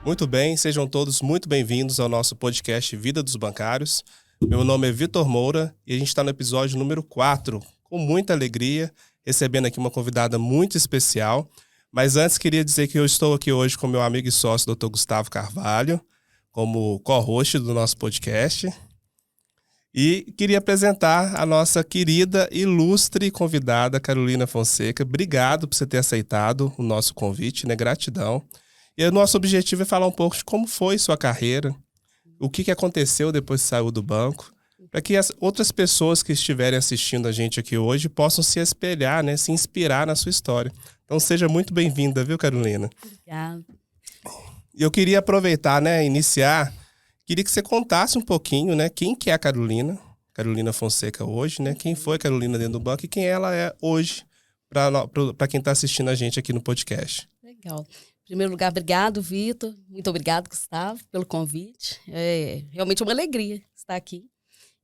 Muito bem, sejam todos muito bem-vindos ao nosso podcast Vida dos Bancários. Meu nome é Vitor Moura e a gente está no episódio número 4, com muita alegria, recebendo aqui uma convidada muito especial. Mas antes queria dizer que eu estou aqui hoje com meu amigo e sócio, Dr. Gustavo Carvalho, como co-host do nosso podcast. E queria apresentar a nossa querida, ilustre convidada, Carolina Fonseca. Obrigado por você ter aceitado o nosso convite, né? Gratidão. E o nosso objetivo é falar um pouco de como foi sua carreira, o que aconteceu depois que saiu do banco, para que as outras pessoas que estiverem assistindo a gente aqui hoje possam se espelhar, né, se inspirar na sua história. Então seja muito bem-vinda, viu, Carolina? Obrigada. E eu queria aproveitar, né, iniciar, queria que você contasse um pouquinho, né, quem que é a Carolina Fonseca hoje, né, quem foi a Carolina dentro do banco e quem ela é hoje, para quem está assistindo a gente aqui no podcast. Legal. Em primeiro lugar, obrigado, Vitor. Muito obrigado, Gustavo, pelo convite. É realmente uma alegria estar aqui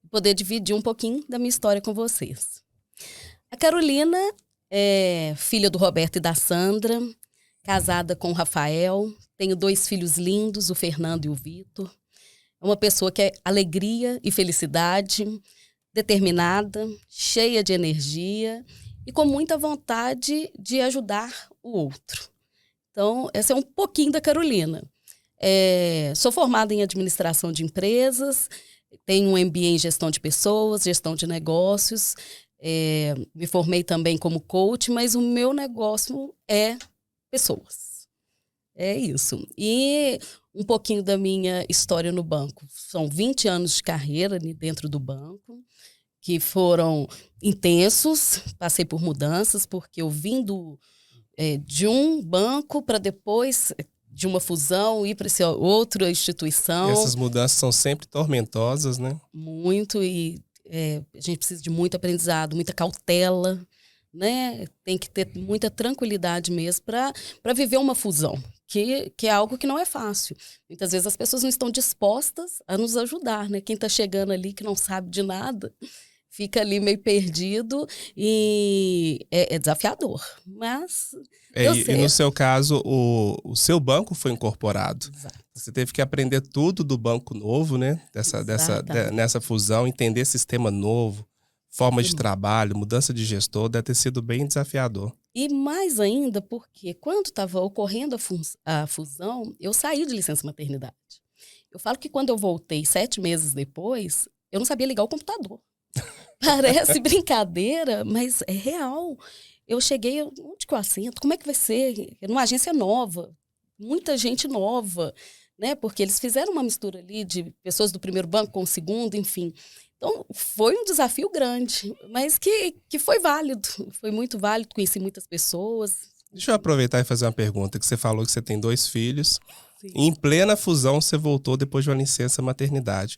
e poder dividir um pouquinho da minha história com vocês. A Carolina é filha do Roberto e da Sandra, casada com o Rafael. Tenho 2 filhos lindos, o Fernando e o Vitor. É uma pessoa que é alegria e felicidade, determinada, cheia de energia e com muita vontade de ajudar o outro. Então, essa é um pouquinho da Carolina. Sou formada em administração de empresas, tenho um MBA em gestão de pessoas, gestão de negócios, me formei também como coach, mas o meu negócio é pessoas. É isso. E um pouquinho da minha história no banco. São 20 anos de carreira dentro do banco, que foram intensos, passei por mudanças, porque eu vim de um banco para depois de uma fusão ir para essa outra instituição. E essas mudanças são sempre tormentosas, né? Muito, e a gente precisa de muito aprendizado, muita cautela, né? Tem que ter muita tranquilidade mesmo para viver uma fusão, que é algo que não é fácil. Muitas vezes as pessoas não estão dispostas a nos ajudar, né? Quem está chegando ali que não sabe de nada fica ali meio perdido e é desafiador, mas deu certo. E no seu caso, o seu banco foi incorporado. Exato. Você teve que aprender tudo do banco novo, né? Nessa fusão, entender sistema novo, forma de trabalho, mudança de gestor, deve ter sido bem desafiador. E mais ainda porque quando estava ocorrendo a fusão, eu saí de licença maternidade. Eu falo que quando eu voltei 7 meses depois, eu não sabia ligar o computador. Parece brincadeira, mas é real. Eu cheguei, onde que eu assento? Como é que vai ser? Numa agência nova, muita gente nova, né? Porque eles fizeram uma mistura ali de pessoas do primeiro banco com o segundo, enfim. Então, foi um desafio grande, mas que foi válido. Foi muito válido, conheci muitas pessoas. Deixa eu aproveitar e fazer uma pergunta, que você falou que você tem 2 filhos. Sim. E em plena fusão, você voltou depois de uma licença maternidade.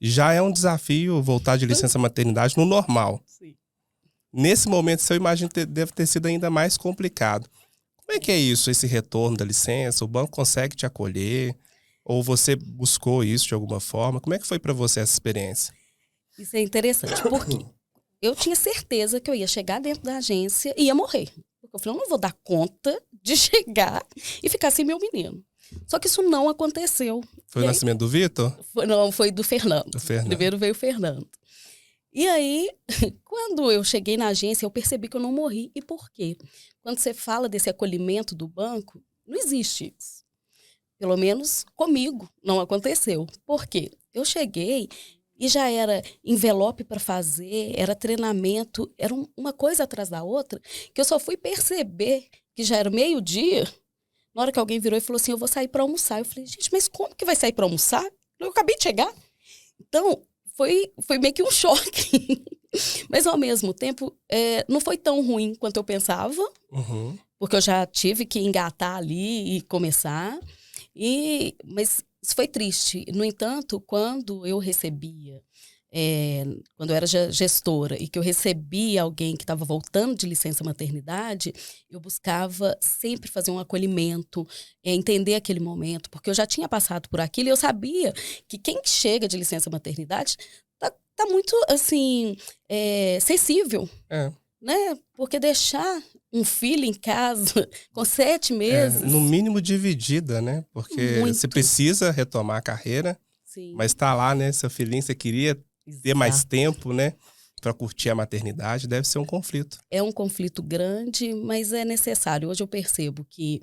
Já é um desafio voltar de licença maternidade no normal. Sim. Nesse momento, eu imagino que deve ter sido ainda mais complicado. Como é que é isso, esse retorno da licença? O banco consegue te acolher? Ou você buscou isso de alguma forma? Como é que foi para você essa experiência? Isso é interessante, porque eu tinha certeza que eu ia chegar dentro da agência e ia morrer. Porque eu falei, eu não vou dar conta de chegar e ficar sem meu menino. Só que isso não aconteceu. Foi o nascimento do Vitor? Não, foi do Fernando. Do Fernando. Primeiro veio o Fernando. E aí, quando eu cheguei na agência, eu percebi que eu não morri. E por quê? Quando você fala desse acolhimento do banco, não existe isso. Pelo menos comigo não aconteceu. Por quê? Eu cheguei e já era envelope para fazer, era treinamento, era uma coisa atrás da outra, que eu só fui perceber que já era meio-dia, na hora que alguém virou e falou assim, eu vou sair para almoçar. Eu falei, gente, mas como que vai sair para almoçar? Eu acabei de chegar. Então, foi meio que um choque. Mas, ao mesmo tempo, não foi tão ruim quanto eu pensava, porque eu já tive que engatar ali e começar. Mas isso foi triste. No entanto, quando eu recebia, quando eu era gestora e que eu recebia alguém que estava voltando de licença maternidade, eu buscava sempre fazer um acolhimento, entender aquele momento, porque eu já tinha passado por aquilo e eu sabia que quem chega de licença maternidade tá muito, assim, sensível, né? Porque deixar um filho em casa com 7 meses. No mínimo dividida, né? Porque Muito. você precisa retomar a carreira, Sim. mas tá lá, né? Seu filhinho, você queria ter mais tempo, né? Para curtir a maternidade, deve ser um conflito. É um conflito grande, mas é necessário. Hoje eu percebo que,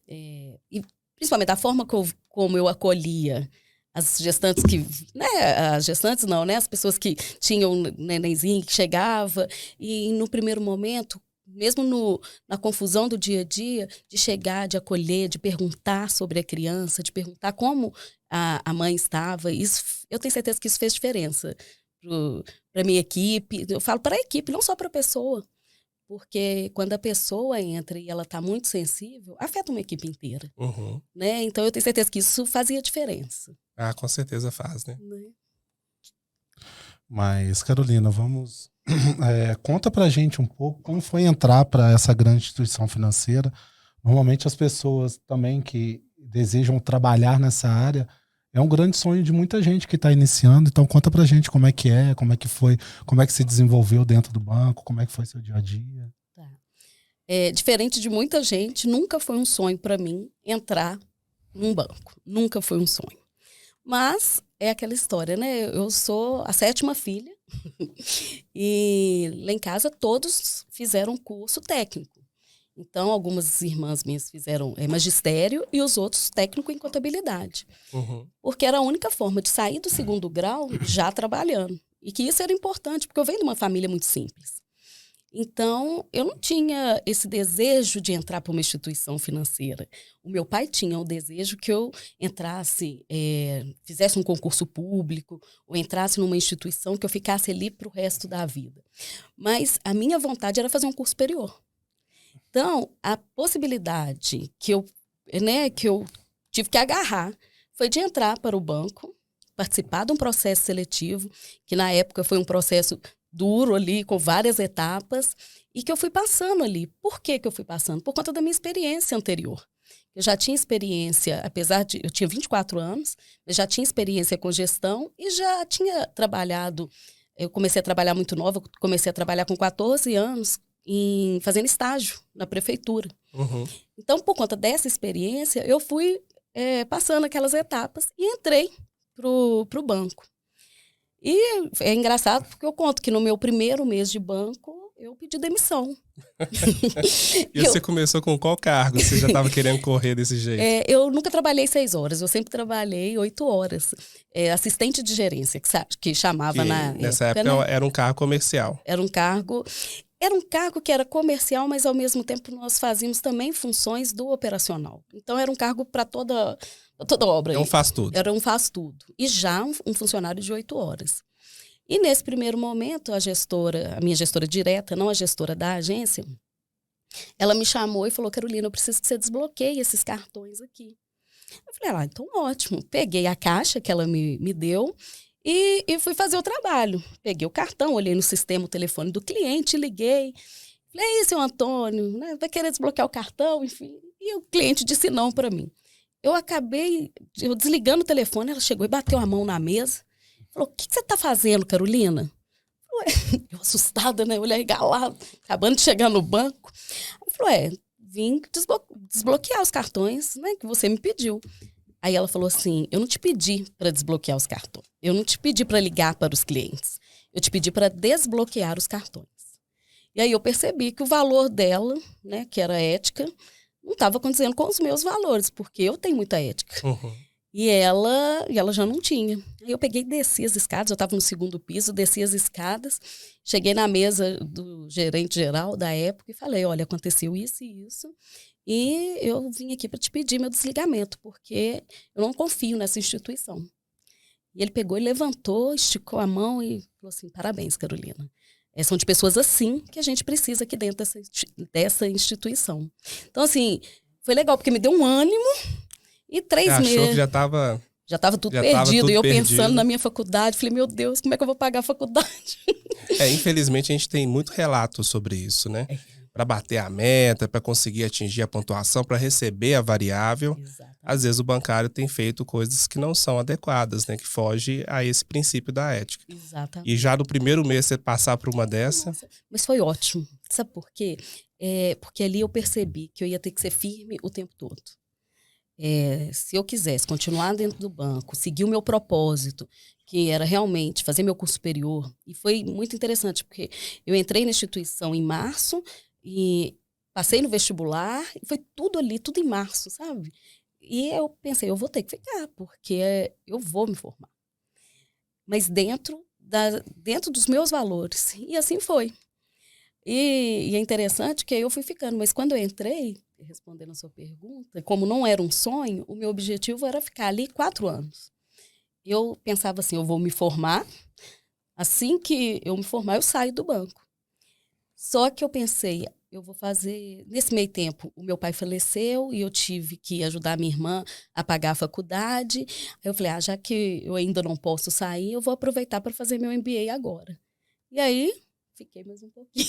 e principalmente da forma como eu acolhia as gestantes que, né, as gestantes não, né, as pessoas que tinham um nenenzinho que chegava, e no primeiro momento, mesmo na confusão do dia a dia, de chegar, de acolher, de perguntar sobre a criança, de perguntar como a mãe estava, isso, eu tenho certeza que isso fez diferença para a minha equipe. Eu falo para a equipe, não só para a pessoa, porque quando a pessoa entra e ela está muito sensível, afeta uma equipe inteira. Uhum. Né? Então, eu tenho certeza que isso fazia diferença. Ah, com certeza faz, né? Mas, Carolina, vamos... conta pra gente um pouco como foi entrar para essa grande instituição financeira. Normalmente as pessoas também que desejam trabalhar nessa área, é um grande sonho de muita gente que está iniciando. Então conta pra gente como é que foi, como é que se desenvolveu dentro do banco, como é que foi seu dia a dia. Tá. Diferente de muita gente, nunca foi um sonho para mim entrar num banco. Nunca foi um sonho. Mas é aquela história, né? Eu sou a 7ª filha e lá em casa todos fizeram curso técnico. Então, algumas irmãs minhas fizeram magistério e os outros técnico em contabilidade. Uhum. Porque era a única forma de sair do 2º grau já trabalhando. E que isso era importante, porque eu venho de uma família muito simples. Então, eu não tinha esse desejo de entrar para uma instituição financeira. O meu pai tinha o desejo que eu entrasse, fizesse um concurso público, ou entrasse numa instituição que eu ficasse ali para o resto da vida. Mas a minha vontade era fazer um curso superior. Então, a possibilidade que eu tive que agarrar foi de entrar para o banco, participar de um processo seletivo, que na época foi um processo duro ali, com várias etapas, e que eu fui passando ali. Por que eu fui passando? Por conta da minha experiência anterior. Eu já tinha experiência, apesar de... Eu tinha 24 anos, eu já tinha experiência com gestão e já tinha trabalhado... Eu comecei a trabalhar muito nova, comecei a trabalhar com 14 anos, fazendo estágio na prefeitura. Uhum. Então, por conta dessa experiência, eu fui passando aquelas etapas e entrei pro banco. E é engraçado porque eu conto que no meu primeiro mês de banco, eu pedi demissão. E você começou com qual cargo? Você já estava querendo correr desse jeito? Eu nunca trabalhei 6 horas, eu sempre trabalhei 8 horas. Assistente de gerência, que chamava nessa época, né? Era um cargo comercial. Era um cargo que era comercial, mas ao mesmo tempo nós fazíamos também funções do operacional. Então era um cargo para toda obra. Era um faz-tudo. Era um faz-tudo. E já um funcionário de 8 horas. E nesse primeiro momento, a minha gestora direta, não a gestora da agência, ela me chamou e falou: Carolina, eu preciso que você desbloqueie esses cartões aqui. Eu falei: então ótimo. Peguei a caixa que ela me deu e fui fazer o trabalho. Peguei o cartão, olhei no sistema o telefone do cliente, liguei. Falei: seu Antônio, né, vai querer desbloquear o cartão? Enfim. E o cliente disse não para mim. Eu desligando o telefone, ela chegou e bateu a mão na mesa. Falou: o que você está fazendo, Carolina? Eu assustada, né? Olhei regalado, acabando de chegar no banco. Eu falei: vim desbloquear os cartões, né, que você me pediu. Aí ela falou assim: eu não te pedi para desbloquear os cartões. Eu não te pedi para ligar para os clientes. Eu te pedi para desbloquear os cartões. E aí eu percebi que o valor dela, né, que era ética, não estava condizendo com os meus valores, porque eu tenho muita ética. Uhum. E ela já não tinha. Aí eu peguei e desci as escadas, eu estava no 2º piso, desci as escadas, cheguei na mesa do gerente geral da época e falei: olha, aconteceu isso e isso, e eu vim aqui para te pedir meu desligamento, porque eu não confio nessa instituição. E ele pegou e levantou, esticou a mão e falou assim: parabéns, Carolina. São de pessoas assim que a gente precisa aqui dentro dessa instituição. Então, assim, foi legal, porque me deu um ânimo. E 3 meses. Achou que já estava tudo perdido. E eu pensando na minha faculdade, falei: meu Deus, como é que eu vou pagar a faculdade? Infelizmente, a gente tem muito relato sobre isso, né? Para bater a meta, para conseguir atingir a pontuação, para receber a variável. Exatamente. Às vezes o bancário tem feito coisas que não são adequadas, né? Que foge a esse princípio da ética. Exatamente. E já no primeiro mês você passar por uma dessa... Nossa, mas foi ótimo. Sabe por quê? porque ali eu percebi que eu ia ter que ser firme o tempo todo. Se eu quisesse continuar dentro do banco, seguir o meu propósito, que era realmente fazer meu curso superior, e foi muito interessante, porque eu entrei na instituição em março e passei no vestibular, e foi tudo ali, tudo em março, sabe? E eu pensei, eu vou ter que ficar, porque eu vou me formar. Mas dentro dos meus valores. E assim foi. E é interessante que eu fui ficando, mas quando eu entrei, respondendo a sua pergunta, como não era um sonho, o meu objetivo era ficar ali 4 anos. Eu pensava assim, eu vou me formar, assim que eu me formar, eu saio do banco. Só que eu pensei, eu vou fazer... Nesse meio tempo, o meu pai faleceu e eu tive que ajudar a minha irmã a pagar a faculdade. Aí eu falei, já que eu ainda não posso sair, eu vou aproveitar para fazer meu MBA agora. E aí, fiquei mais um pouquinho.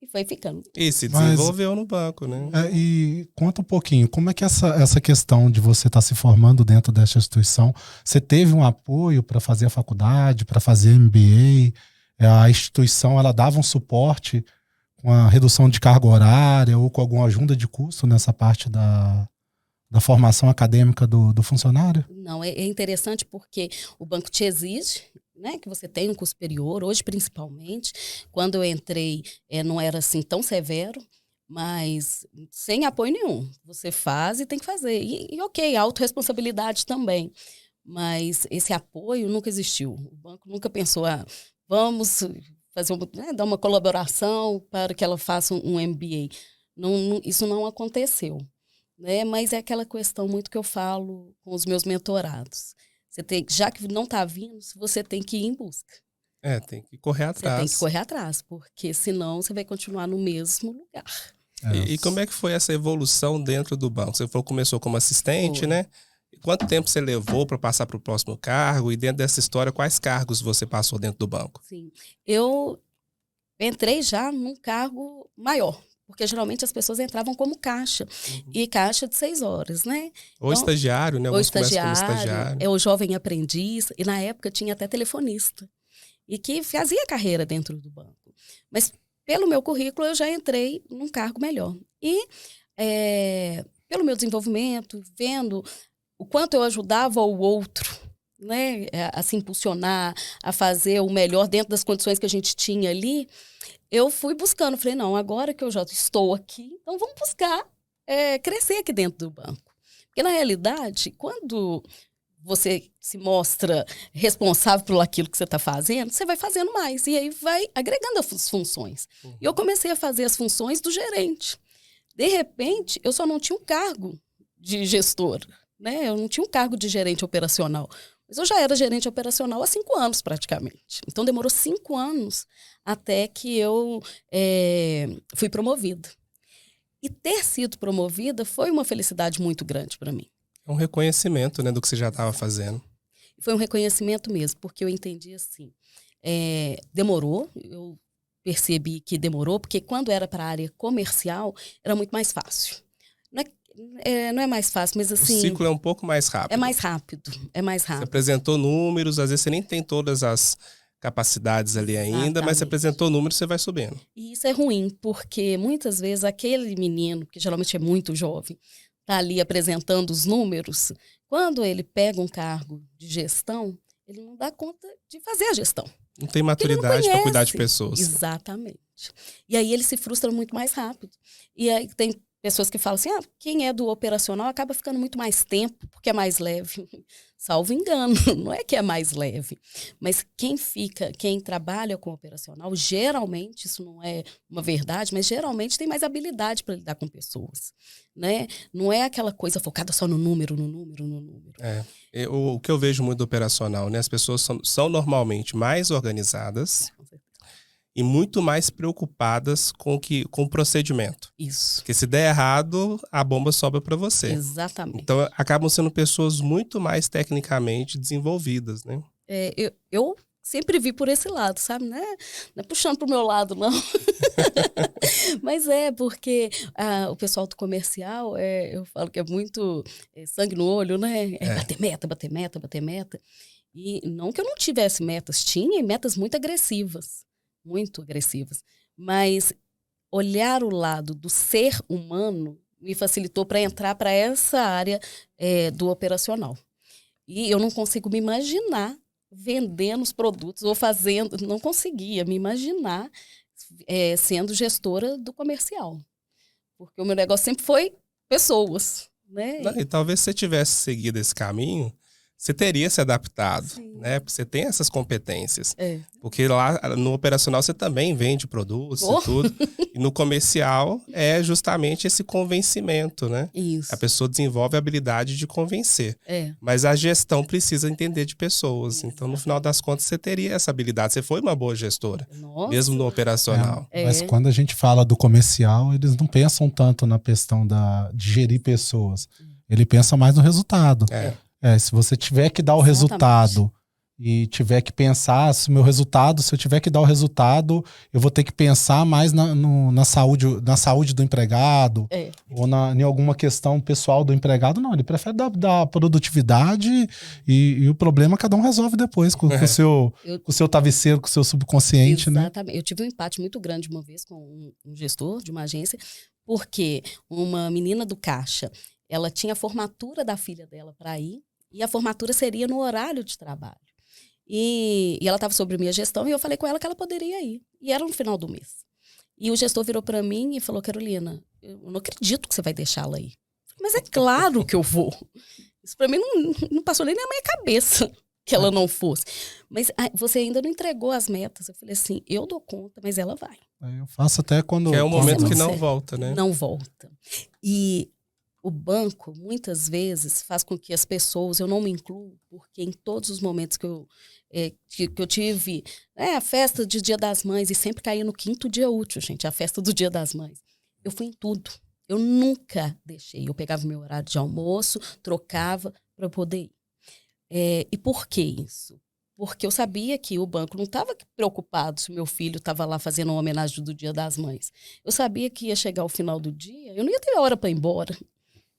E foi ficando. E se desenvolveu no banco, né? E conta um pouquinho, como é que essa questão de você estar se formando dentro dessa instituição, você teve um apoio para fazer a faculdade, para fazer MBA? A instituição, ela dava um suporte com a redução de carga horária ou com alguma ajuda de custo nessa parte da formação acadêmica do funcionário? Não, é interessante porque o banco te exige, né, que você tenha um curso superior, hoje principalmente. Quando eu entrei, não era assim tão severo, mas sem apoio nenhum. Você faz e tem que fazer. E ok, autorresponsabilidade também. Mas esse apoio nunca existiu. O banco nunca pensou, vamos fazer dar uma colaboração para que ela faça um MBA. Isso não aconteceu. Né? Mas é aquela questão muito que eu falo com os meus mentorados. Já que não está vindo, você tem que ir em busca. Tem que correr atrás. Você tem que correr atrás, porque senão você vai continuar no mesmo lugar. E como é que foi essa evolução dentro do banco? Você falou que começou como assistente, né? Quanto tempo você levou para passar para o próximo cargo? E dentro dessa história, quais cargos você passou dentro do banco? Sim, eu entrei já num cargo maior. Porque geralmente as pessoas entravam como caixa. E caixa de 6 horas, né? Ou então, estagiário, né? Ou estagiário, é o jovem aprendiz. E na época tinha até telefonista. E que fazia carreira dentro do banco. Mas pelo meu currículo eu já entrei num cargo melhor. E pelo meu desenvolvimento, vendo o quanto eu ajudava o outro, né? A se impulsionar, a fazer o melhor dentro das condições que a gente tinha ali, eu fui buscando, falei, não, agora que eu já estou aqui, então vamos buscar crescer aqui dentro do banco. Porque, na realidade, quando você se mostra responsável por aquilo que você está fazendo, você vai fazendo mais, e aí vai agregando as funções. E eu comecei a fazer as funções do gerente. De repente, eu só não tinha um cargo de gestor, né? Eu não tinha um cargo de gerente operacional. Mas eu já era gerente operacional há 5 anos, praticamente. Então, demorou 5 anos até que eu fui promovida. E ter sido promovida foi uma felicidade muito grande para mim. É um reconhecimento, né, do que você já estava fazendo. Foi um reconhecimento mesmo, porque eu entendi assim. Demorou, eu percebi que demorou, porque quando era para a área comercial, era muito mais fácil. Não é mais fácil, mas assim... O ciclo é um pouco mais rápido. É mais rápido. Você apresentou números, às vezes você nem tem todas as capacidades ali ainda, exatamente, mas você apresentou números, você vai subindo. E isso é ruim, porque muitas vezes aquele menino, que geralmente é muito jovem, está ali apresentando os números, quando ele pega um cargo de gestão, ele não dá conta de fazer a gestão. Não tem maturidade para cuidar de pessoas. Exatamente. E aí ele se frustra muito mais rápido. E aí tem pessoas que falam assim, quem é do operacional acaba ficando muito mais tempo, porque é mais leve. Salvo engano, não é que é mais leve. Mas quem trabalha com operacional, geralmente, isso não é uma verdade, mas geralmente tem mais habilidade para lidar com pessoas. Né? Não é aquela coisa focada só no número. O que eu vejo muito do operacional, né? As pessoas são normalmente mais organizadas, e muito mais preocupadas com o procedimento. Isso. Porque se der errado, a bomba sobra para você. Exatamente. Então, acabam sendo pessoas muito mais tecnicamente desenvolvidas, né? Eu sempre vi por esse lado, sabe? Não é puxando pro meu lado, não. Mas porque o pessoal do comercial, eu falo que é muito sangue no olho, né? Bater meta. E não que eu não tivesse metas, tinha metas muito agressivas. Muito agressivas. Mas olhar o lado do ser humano me facilitou para entrar para essa área do operacional. E eu não consigo me imaginar vendendo os produtos ou fazendo, não conseguia me imaginar sendo gestora do comercial. Porque o meu negócio sempre foi pessoas, né? Não, e talvez se você tivesse seguido esse caminho, você teria se adaptado, né? Porque você tem essas competências. Porque lá no operacional você também vende produtos e tudo. E no comercial é justamente esse convencimento, né? Isso. A pessoa desenvolve a habilidade de convencer. Mas a gestão precisa entender de pessoas. Isso. Então, no final das contas, você teria essa habilidade. Você foi uma boa gestora, mesmo no operacional. Mas quando a gente fala do comercial, eles não pensam tanto na questão de gerir pessoas. Ele pensa mais no resultado. Se você tiver que dar o resultado e tiver que pensar, se eu tiver que dar o resultado, eu vou ter que pensar mais na saúde do empregado ou em alguma questão pessoal do empregado. Não, ele prefere dar produtividade e o problema cada um resolve depois com o seu travesseiro, com o seu subconsciente. Exatamente. Né? Eu tive um empate muito grande uma vez com um gestor de uma agência, porque uma menina do caixa, ela tinha a formatura da filha dela para ir, e a formatura seria no horário de trabalho. E ela estava sobre minha gestão e eu falei com ela que ela poderia ir. E era no final do mês. E o gestor virou para mim e falou: Carolina, eu não acredito que você vai deixá-la ir. Mas é claro que eu vou. Isso para mim não passou nem na minha cabeça que ela não fosse. Mas você ainda não entregou as metas. Eu falei assim, eu dou conta, mas ela vai. Eu faço até quando... Que é um momento que não volta, né? Não volta. E o banco, muitas vezes, faz com que as pessoas, eu não me incluo, porque em todos os momentos que eu tive, a festa de Dia das Mães, e sempre caía no 5º dia útil, gente, a festa do Dia das Mães. Eu fui em tudo. Eu nunca deixei. Eu pegava o meu horário de almoço, trocava para poder ir. E por que isso? Porque eu sabia que o banco não estava preocupado se o meu filho estava lá fazendo uma homenagem do Dia das Mães. Eu sabia que ia chegar o final do dia, eu não ia ter hora para ir embora.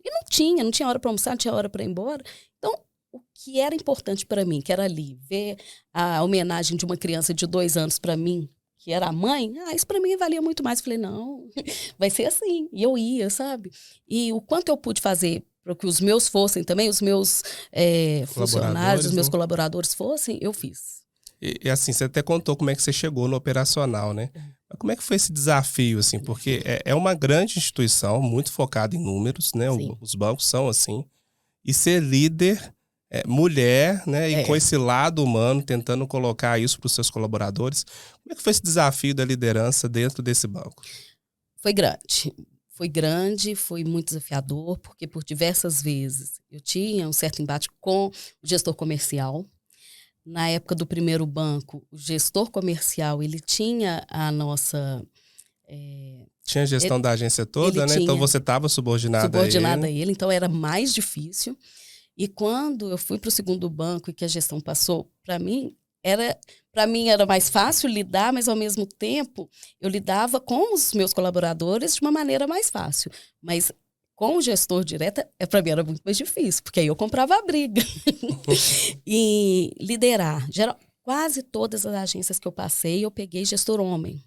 E não tinha hora para almoçar, não tinha hora para ir embora. Então, o que era importante para mim, que era ali, ver a homenagem de uma criança de 2 anos para mim, que era a mãe, isso para mim valia muito mais. Eu falei, não, vai ser assim. E eu ia, sabe? E o quanto eu pude fazer para que os meus fossem também, os meus funcionários, os meus colaboradores fossem, eu fiz. E assim, você até contou como é que você chegou no operacional, né? Mas como é que foi esse desafio, assim? Porque é uma grande instituição, muito focada em números, né? Os bancos são assim. E ser líder, mulher, né? E com esse lado humano, tentando colocar isso para os seus colaboradores. Como é que foi esse desafio da liderança dentro desse banco? Foi grande. Foi grande, foi muito desafiador, porque por diversas vezes eu tinha um certo embate com o gestor comercial. Na época do primeiro banco, o gestor comercial, ele tinha a nossa... tinha a gestão da agência toda, né? Então você estava subordinada a ele. Então era mais difícil. E quando eu fui para o segundo banco e que a gestão passou para mim era mais fácil lidar, mas ao mesmo tempo eu lidava com os meus colaboradores de uma maneira mais fácil. Mas com o gestor direto, para mim era muito mais difícil, porque aí eu comprava a briga. E liderar. Quase todas as agências que eu passei, eu peguei gestor homem.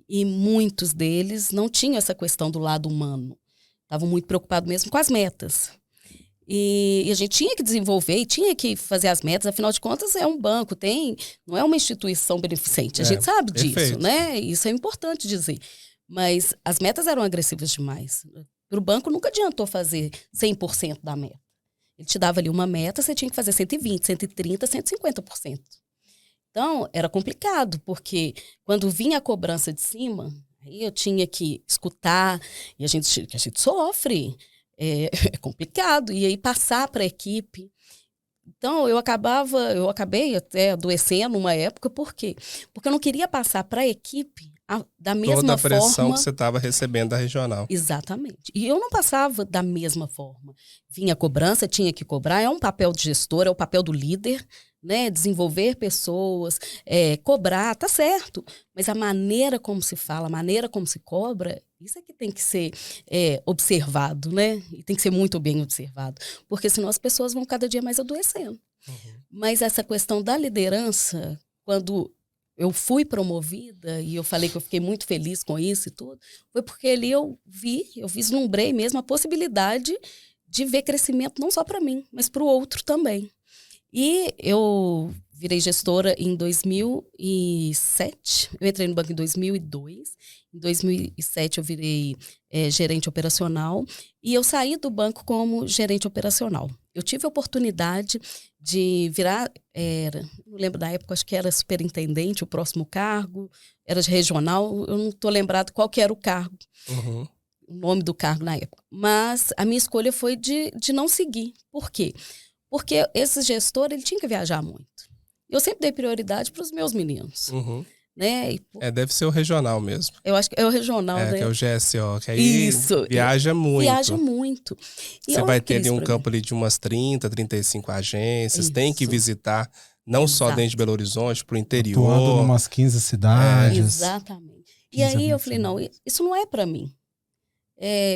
E muitos deles não tinham essa questão do lado humano. Estavam muito preocupados mesmo com as metas. E a gente tinha que desenvolver e tinha que fazer as metas, afinal de contas é um banco, não é uma instituição beneficente, a gente sabe disso, né? Isso é importante dizer. Mas as metas eram agressivas demais. Para o banco nunca adiantou fazer 100% da meta. Ele te dava ali uma meta, você tinha que fazer 120%, 130%, 150%. Então, era complicado, porque quando vinha a cobrança de cima, aí eu tinha que escutar, e a gente sofre. É complicado. E aí passar para a equipe. Então, eu acabei até adoecendo uma época. Por quê? Porque eu não queria passar para a equipe da mesma forma. Toda a pressão que você estava recebendo da regional. Exatamente. E eu não passava da mesma forma. Vinha a cobrança, tinha que cobrar. É um papel de gestor, é o papel do líder, né? Desenvolver pessoas, cobrar, tá certo. Mas a maneira como se fala, a maneira como se cobra, isso é que tem que ser observado, né? E tem que ser muito bem observado. Porque senão as pessoas vão cada dia mais adoecendo. Mas essa questão da liderança, quando eu fui promovida e eu falei que eu fiquei muito feliz com isso e tudo, foi porque ali eu vislumbrei mesmo a possibilidade de ver crescimento não só para mim, mas para o outro também. E eu virei gestora em 2007, eu entrei no banco em 2002, em 2007 eu virei gerente operacional e eu saí do banco como gerente operacional. Eu tive a oportunidade de virar, não lembro da época, acho que era superintendente, o próximo cargo, era de regional, eu não estou lembrado qual que era o cargo, o nome do cargo na época. Mas a minha escolha foi de não seguir. Por quê? Porque esse gestor, ele tinha que viajar muito. Eu sempre dei prioridade para os meus meninos. Né? Deve ser o regional mesmo. Eu acho que é o regional, né? Que é o GSO, que aí viaja muito. Viaja muito. E você vai ter ali um campo ali de umas 30, 35 agências, tem que visitar, não só dentro de Belo Horizonte, para o interior. Atuando em umas 15 cidades. Exatamente. E aí eu falei, não, isso não é para mim.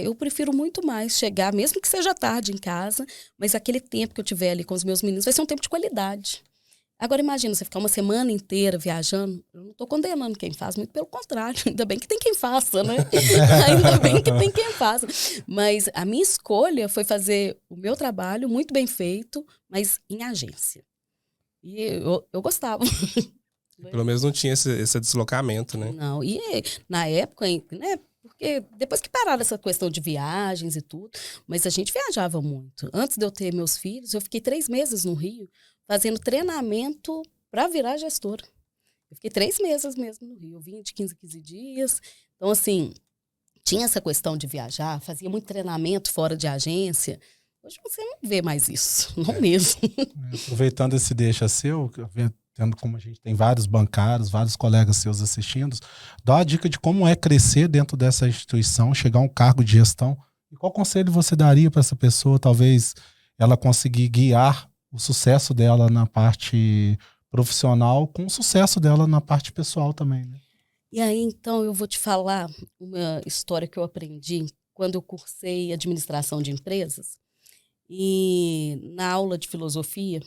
Eu prefiro muito mais chegar, mesmo que seja tarde em casa, mas aquele tempo que eu tiver ali com os meus meninos vai ser um tempo de qualidade. Agora imagina, você ficar uma semana inteira viajando, eu não estou condenando quem faz, muito pelo contrário, ainda bem que tem quem faça, né? Ainda bem que tem quem faça. Mas a minha escolha foi fazer o meu trabalho muito bem feito, mas em agência. E eu gostava. Pelo menos não tinha esse deslocamento, né? Não, e na época, né? Porque depois que pararam essa questão de viagens e tudo, mas a gente viajava muito. Antes de eu ter meus filhos, eu fiquei 3 meses no Rio, fazendo treinamento para virar gestora. Eu fiquei 3 meses mesmo no Rio. Eu vim de 15 dias. Então, assim, tinha essa questão de viajar, fazia muito treinamento fora de agência. Hoje você não vê mais isso, não mesmo. Aproveitando esse deixa seu, tendo como a gente tem vários bancários, vários colegas seus assistindo, dá uma dica de como é crescer dentro dessa instituição, chegar a um cargo de gestão. E qual conselho você daria para essa pessoa, talvez ela conseguir guiar o sucesso dela na parte profissional com o sucesso dela na parte pessoal também, né? E aí, então, eu vou te falar uma história que eu aprendi quando eu cursei administração de empresas. E na aula de filosofia,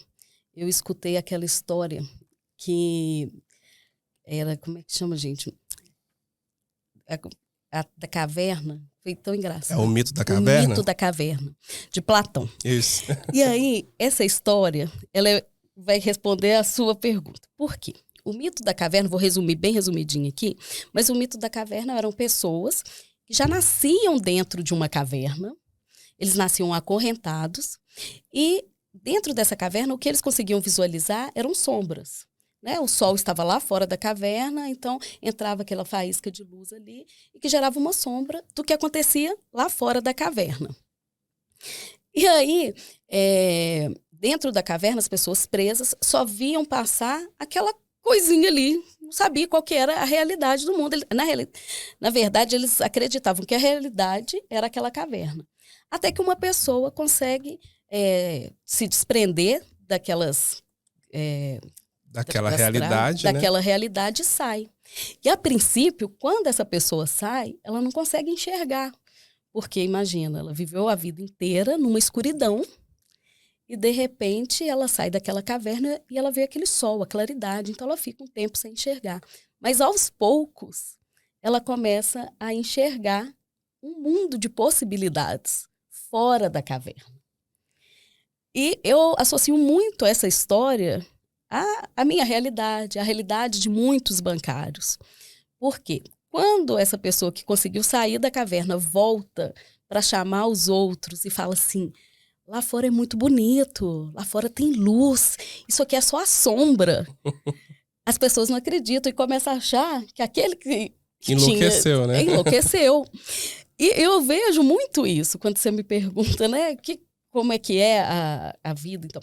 eu escutei aquela história que era, como é que chama, gente? Da caverna. Foi tão engraçado. É o mito da caverna? O mito da caverna, de Platão. Isso. E aí, essa história, ela vai responder a sua pergunta. Por quê? O mito da caverna, vou resumir bem resumidinho aqui, mas o mito da caverna eram pessoas que já nasciam dentro de uma caverna, eles nasciam acorrentados, e dentro dessa caverna, o que eles conseguiam visualizar eram sombras. Né? O sol estava lá fora da caverna, então entrava aquela faísca de luz ali e que gerava uma sombra do que acontecia lá fora da caverna. E aí, dentro da caverna, as pessoas presas só viam passar aquela coisinha ali, não sabia qual que era a realidade do mundo. Na verdade, eles acreditavam que a realidade era aquela caverna. Até que uma pessoa consegue se desprender daquela realidade, né? Daquela realidade e sai. E, a princípio, quando essa pessoa sai, ela não consegue enxergar. Porque, imagina, ela viveu a vida inteira numa escuridão e, de repente, ela sai daquela caverna e ela vê aquele sol, a claridade. Então, ela fica um tempo sem enxergar. Mas, aos poucos, ela começa a enxergar um mundo de possibilidades fora da caverna. E eu associo muito essa história à minha realidade, à realidade de muitos bancários. Por quê? Quando essa pessoa que conseguiu sair da caverna volta para chamar os outros e fala assim, lá fora é muito bonito, lá fora tem luz, isso aqui é só a sombra. As pessoas não acreditam e começam a achar que aquele que enlouqueceu, tinha, né? Enlouqueceu. E eu vejo muito isso quando você me pergunta, né, como é que é a vida. Então,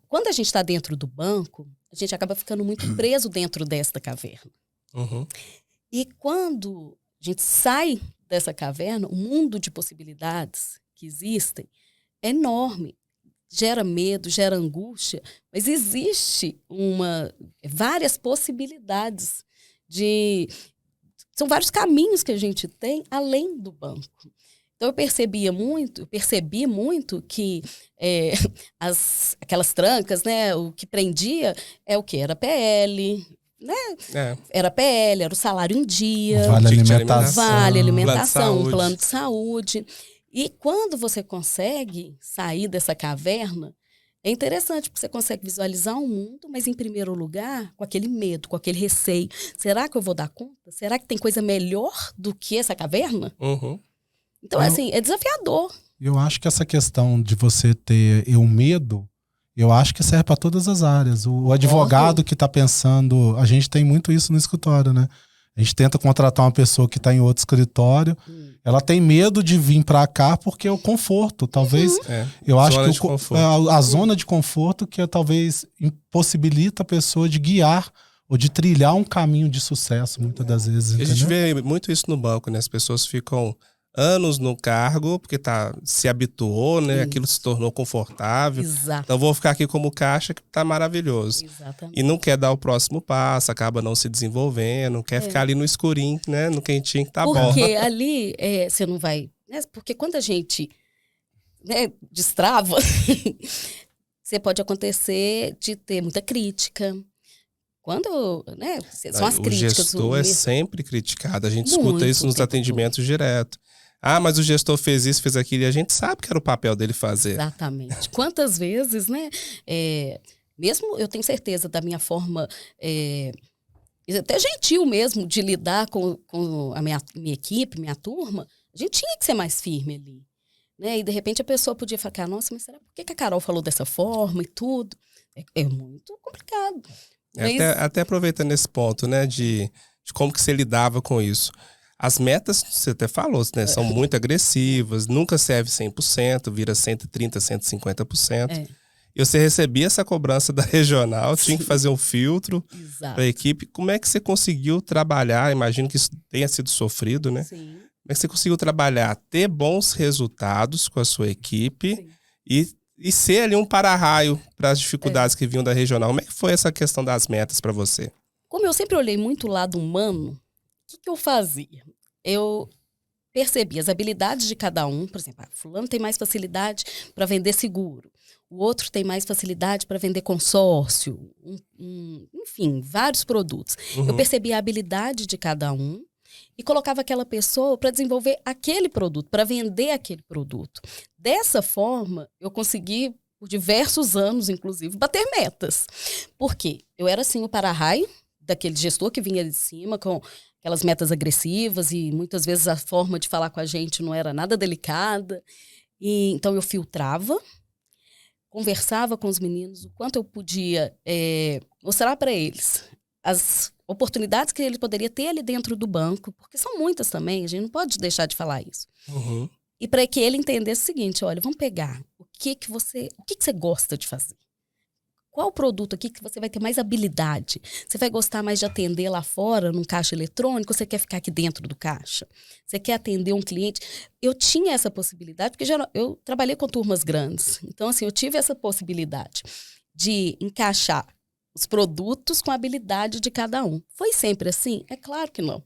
quando a gente está dentro do banco, a gente acaba ficando muito preso dentro desta caverna. Uhum. E quando a gente sai dessa caverna, o mundo de possibilidades que existem é enorme. Gera medo, gera angústia, mas existe várias possibilidades são vários caminhos que a gente tem além do banco. Então, eu percebi muito que aquelas trancas, né, o que prendia é o que? Era PL, Era PL, era o salário em dia, Vale Ticket de alimentação. vale plano de alimentação, saúde. plano de saúde. E quando você consegue sair dessa caverna, é interessante, porque você consegue visualizar um mundo, mas em primeiro lugar, com aquele medo, com aquele receio. Será que eu vou dar conta? Será que tem coisa melhor do que essa caverna? Uhum. Então, assim, é desafiador. Eu acho que essa questão de você ter o medo, eu acho que serve para todas as áreas. O advogado que está pensando, a gente tem muito isso no escritório, né? A gente tenta contratar uma pessoa que está em outro escritório, ela tem medo de vir para cá porque é o conforto. Talvez, eu acho Zona que de conforto. a zona de conforto que talvez impossibilita a pessoa de guiar ou de trilhar um caminho de sucesso, muitas das vezes. A gente Entendeu? vê muito isso no banco, né? As pessoas ficam anos no cargo porque se habituou, né? Aquilo se tornou confortável. Exato. Então vou ficar aqui como caixa que tá maravilhoso. Exatamente. E não quer dar o próximo passo, acaba não se desenvolvendo, quer ficar ali no escurinho, né? No quentinho que tá bom. Porque ali você não vai... Né? Porque quando a gente destrava, você pode acontecer de ter muita crítica. Quando, são as O críticas. gestor é sempre criticado. A gente Muito, escuta isso o nos tempo atendimentos direto. Ah, mas o gestor fez isso, fez aquilo, e a gente sabe que era o papel dele fazer. Exatamente. Quantas vezes, né? Mesmo eu tenho certeza da minha forma, até gentil mesmo, de lidar com a minha equipe, minha turma, a gente tinha que ser mais firme ali. Né? E de repente a pessoa podia falar, nossa, mas será por que a Carol falou dessa forma e tudo? É muito complicado. Mas... Até aproveitando esse ponto, né, de como que você lidava com isso. As metas, você até falou, né, são muito agressivas, nunca serve 100%, vira 130%, 150%. E você recebia essa cobrança da regional, tinha que fazer um filtro para a equipe. Como é que você conseguiu trabalhar? Imagino que isso tenha sido sofrido, né? Sim. Como é que você conseguiu trabalhar, ter bons resultados com a sua equipe e ser ali um para-raio para as dificuldades que vinham da regional? Como é que foi essa questão das metas para você? Como eu sempre olhei muito o lado humano, o que eu fazia? Eu percebi as habilidades de cada um. Por exemplo, fulano tem mais facilidade para vender seguro. O outro tem mais facilidade para vender consórcio. Enfim, vários produtos. Uhum. Eu percebi a habilidade de cada um e colocava aquela pessoa para desenvolver aquele produto, para vender aquele produto. Dessa forma, eu consegui, por diversos anos, inclusive, bater metas. Por quê? Eu era, assim, o para-raio daquele gestor que vinha de cima com aquelas metas agressivas e muitas vezes a forma de falar com a gente não era nada delicada. E, então, eu filtrava, conversava com os meninos o quanto eu podia mostrar para eles as oportunidades que ele poderia ter ali dentro do banco, porque são muitas também, a gente não pode deixar de falar isso. Uhum. E para que ele entendesse o seguinte, olha, vamos pegar o que você gosta de fazer. Qual o produto aqui que você vai ter mais habilidade? Você vai gostar mais de atender lá fora, num caixa eletrônico, ou você quer ficar aqui dentro do caixa? Você quer atender um cliente? Eu tinha essa possibilidade, porque eu trabalhei com turmas grandes. Então, assim, eu tive essa possibilidade de encaixar os produtos com a habilidade de cada um. Foi sempre assim? É claro que não.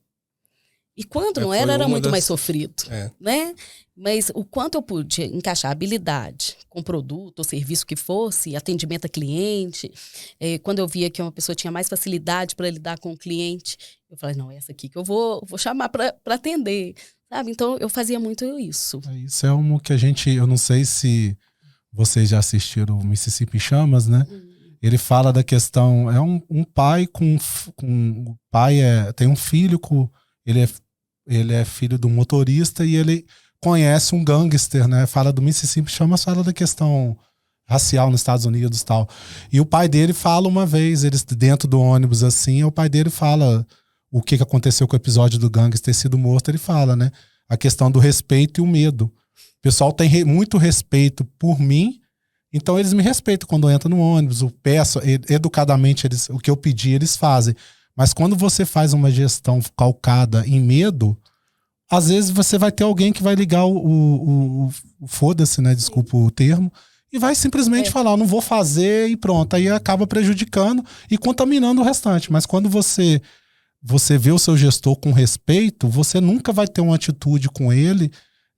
E quando não era muito mais sofrido, né? Mas o quanto eu podia encaixar habilidade com produto ou serviço que fosse, atendimento a cliente, quando eu via que uma pessoa tinha mais facilidade para lidar com o cliente, eu falei, não, é essa aqui que eu vou chamar para atender, sabe? Então, eu fazia muito isso. Isso é um que a gente, eu não sei se vocês já assistiram o Mississippi em Chamas, né? Ele fala da questão, é um pai o pai tem um filho ele é filho de um motorista e ele conhece um gangster, né? Fala do Mississippi, fala da questão racial nos Estados Unidos e tal. E o pai dele fala uma vez, eles dentro do ônibus assim, o pai dele fala o que aconteceu com o episódio do gangster ter sido morto, ele fala, né? A questão do respeito e o medo. O pessoal tem muito respeito por mim, então eles me respeitam quando eu entro no ônibus, eu peço, educadamente, o que eu pedi, eles fazem. Mas quando você faz uma gestão calcada em medo, às vezes você vai ter alguém que vai ligar o foda-se, né? Desculpa o termo, e vai simplesmente falar, não vou fazer e pronto. Aí acaba prejudicando e contaminando o restante. Mas quando você vê o seu gestor com respeito, você nunca vai ter uma atitude com ele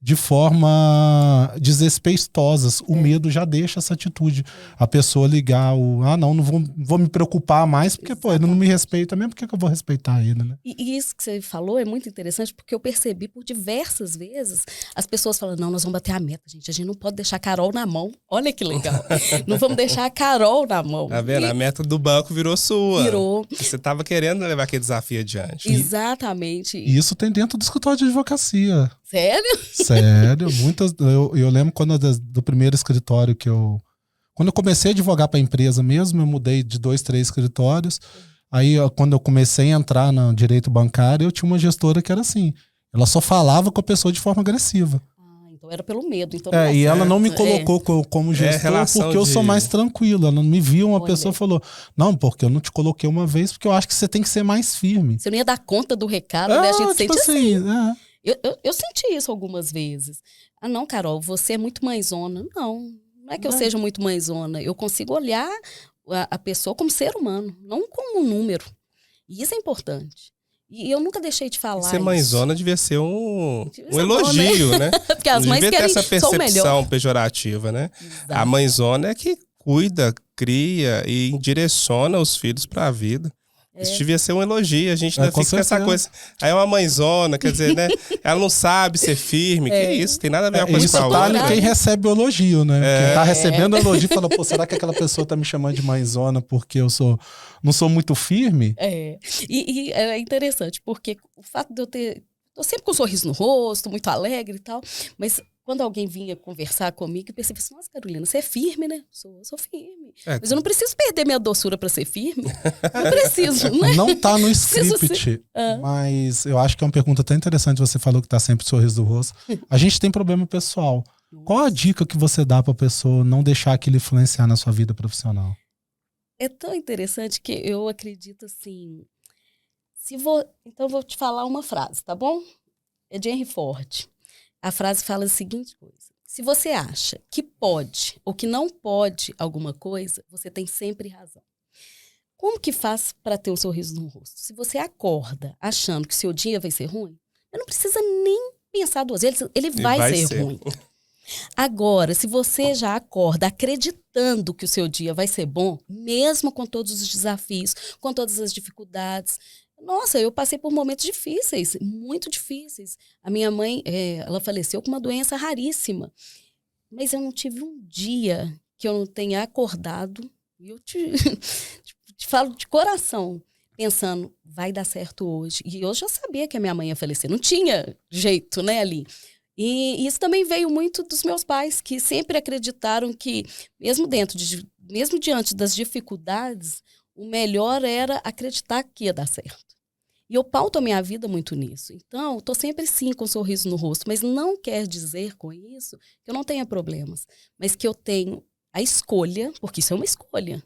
de forma desrespeitosa. O medo já deixa essa atitude. A pessoa ligar não vou me preocupar mais, porque pô, ele não me respeita mesmo, por que eu vou respeitar ele, né? E isso que você falou é muito interessante, porque eu percebi por diversas vezes as pessoas falando, não, nós vamos bater a meta, gente. A gente não pode deixar a Carol na mão. Olha que legal. Não vamos deixar a Carol na mão. Tá vendo? A meta do banco virou sua. Virou. Você estava querendo levar aquele desafio adiante. Exatamente. E isso tem dentro do escritório de advocacia. Sério? Sério. Eu lembro do primeiro escritório quando eu comecei a advogar para a empresa mesmo, eu mudei de 2, 3 escritórios. Aí, quando eu comecei a entrar no direito bancário, eu tinha uma gestora que era assim. Ela só falava com a pessoa de forma agressiva. Então era pelo medo. Então e ela não me colocou como gestor porque eu sou mais tranquilo. Ela não me viu, uma pessoa falou, não, porque eu não te coloquei uma vez, porque eu acho que você tem que ser mais firme. Você não ia dar conta do recado, né? A gente tipo sente assim. Eu senti isso algumas vezes. Ah, não, Carol, você é muito mãezona. Não é que eu seja muito mãezona. Eu consigo olhar a pessoa como ser humano, não como um número. E isso é importante. E eu nunca deixei de falar ser mãezona isso. devia ser um elogio, né? Porque as mães devia ter essa são melhor. percepção pejorativa, né? Exato. A mãezona é que cuida, cria e direciona os filhos para a vida. Isso devia ser um elogio. A gente ainda fica com essa coisa. Aí é uma mãezona, quer dizer, né? Ela não sabe ser firme. Que isso? Tem nada a ver uma coisa com a outra. Isso quem recebe o elogio, né? Quem tá recebendo o elogio fala, pô, será que aquela pessoa tá me chamando de mãezona porque eu não sou muito firme? E é interessante, porque o fato de eu tô sempre com um sorriso no rosto, muito alegre e tal, mas quando alguém vinha conversar comigo, eu percebi assim, nossa, Carolina, você é firme, né? Sou firme. Mas eu não preciso perder minha doçura para ser firme. Não preciso, né? Não tá no script, mas eu acho que é uma pergunta tão interessante. Você falou que tá sempre sorriso no rosto. A gente tem problema pessoal. Qual a dica que você dá pra pessoa não deixar aquilo influenciar na sua vida profissional? É tão interessante que eu acredito assim... Então eu vou te falar uma frase, tá bom? É de Henry Ford. A frase fala a seguinte coisa. Se você acha que pode ou que não pode alguma coisa, você tem sempre razão. Como que faz para ter um sorriso no rosto? Se você acorda achando que seu dia vai ser ruim, você não precisa nem pensar duas vezes, ele vai ser ruim. Agora, se você já acorda acreditando que o seu dia vai ser bom, mesmo com todos os desafios, com todas as dificuldades... Nossa, eu passei por momentos difíceis, muito difíceis. A minha mãe, ela faleceu com uma doença raríssima. Mas eu não tive um dia que eu não tenha acordado, e eu te falo de coração, pensando, vai dar certo hoje. E eu já sabia que a minha mãe ia falecer, não tinha jeito, né, ali. E isso também veio muito dos meus pais, que sempre acreditaram que, mesmo diante das dificuldades, o melhor era acreditar que ia dar certo. E eu pauto a minha vida muito nisso. Então, estou sempre sim com um sorriso no rosto, mas não quer dizer com isso que eu não tenha problemas, mas que eu tenho a escolha, porque isso é uma escolha,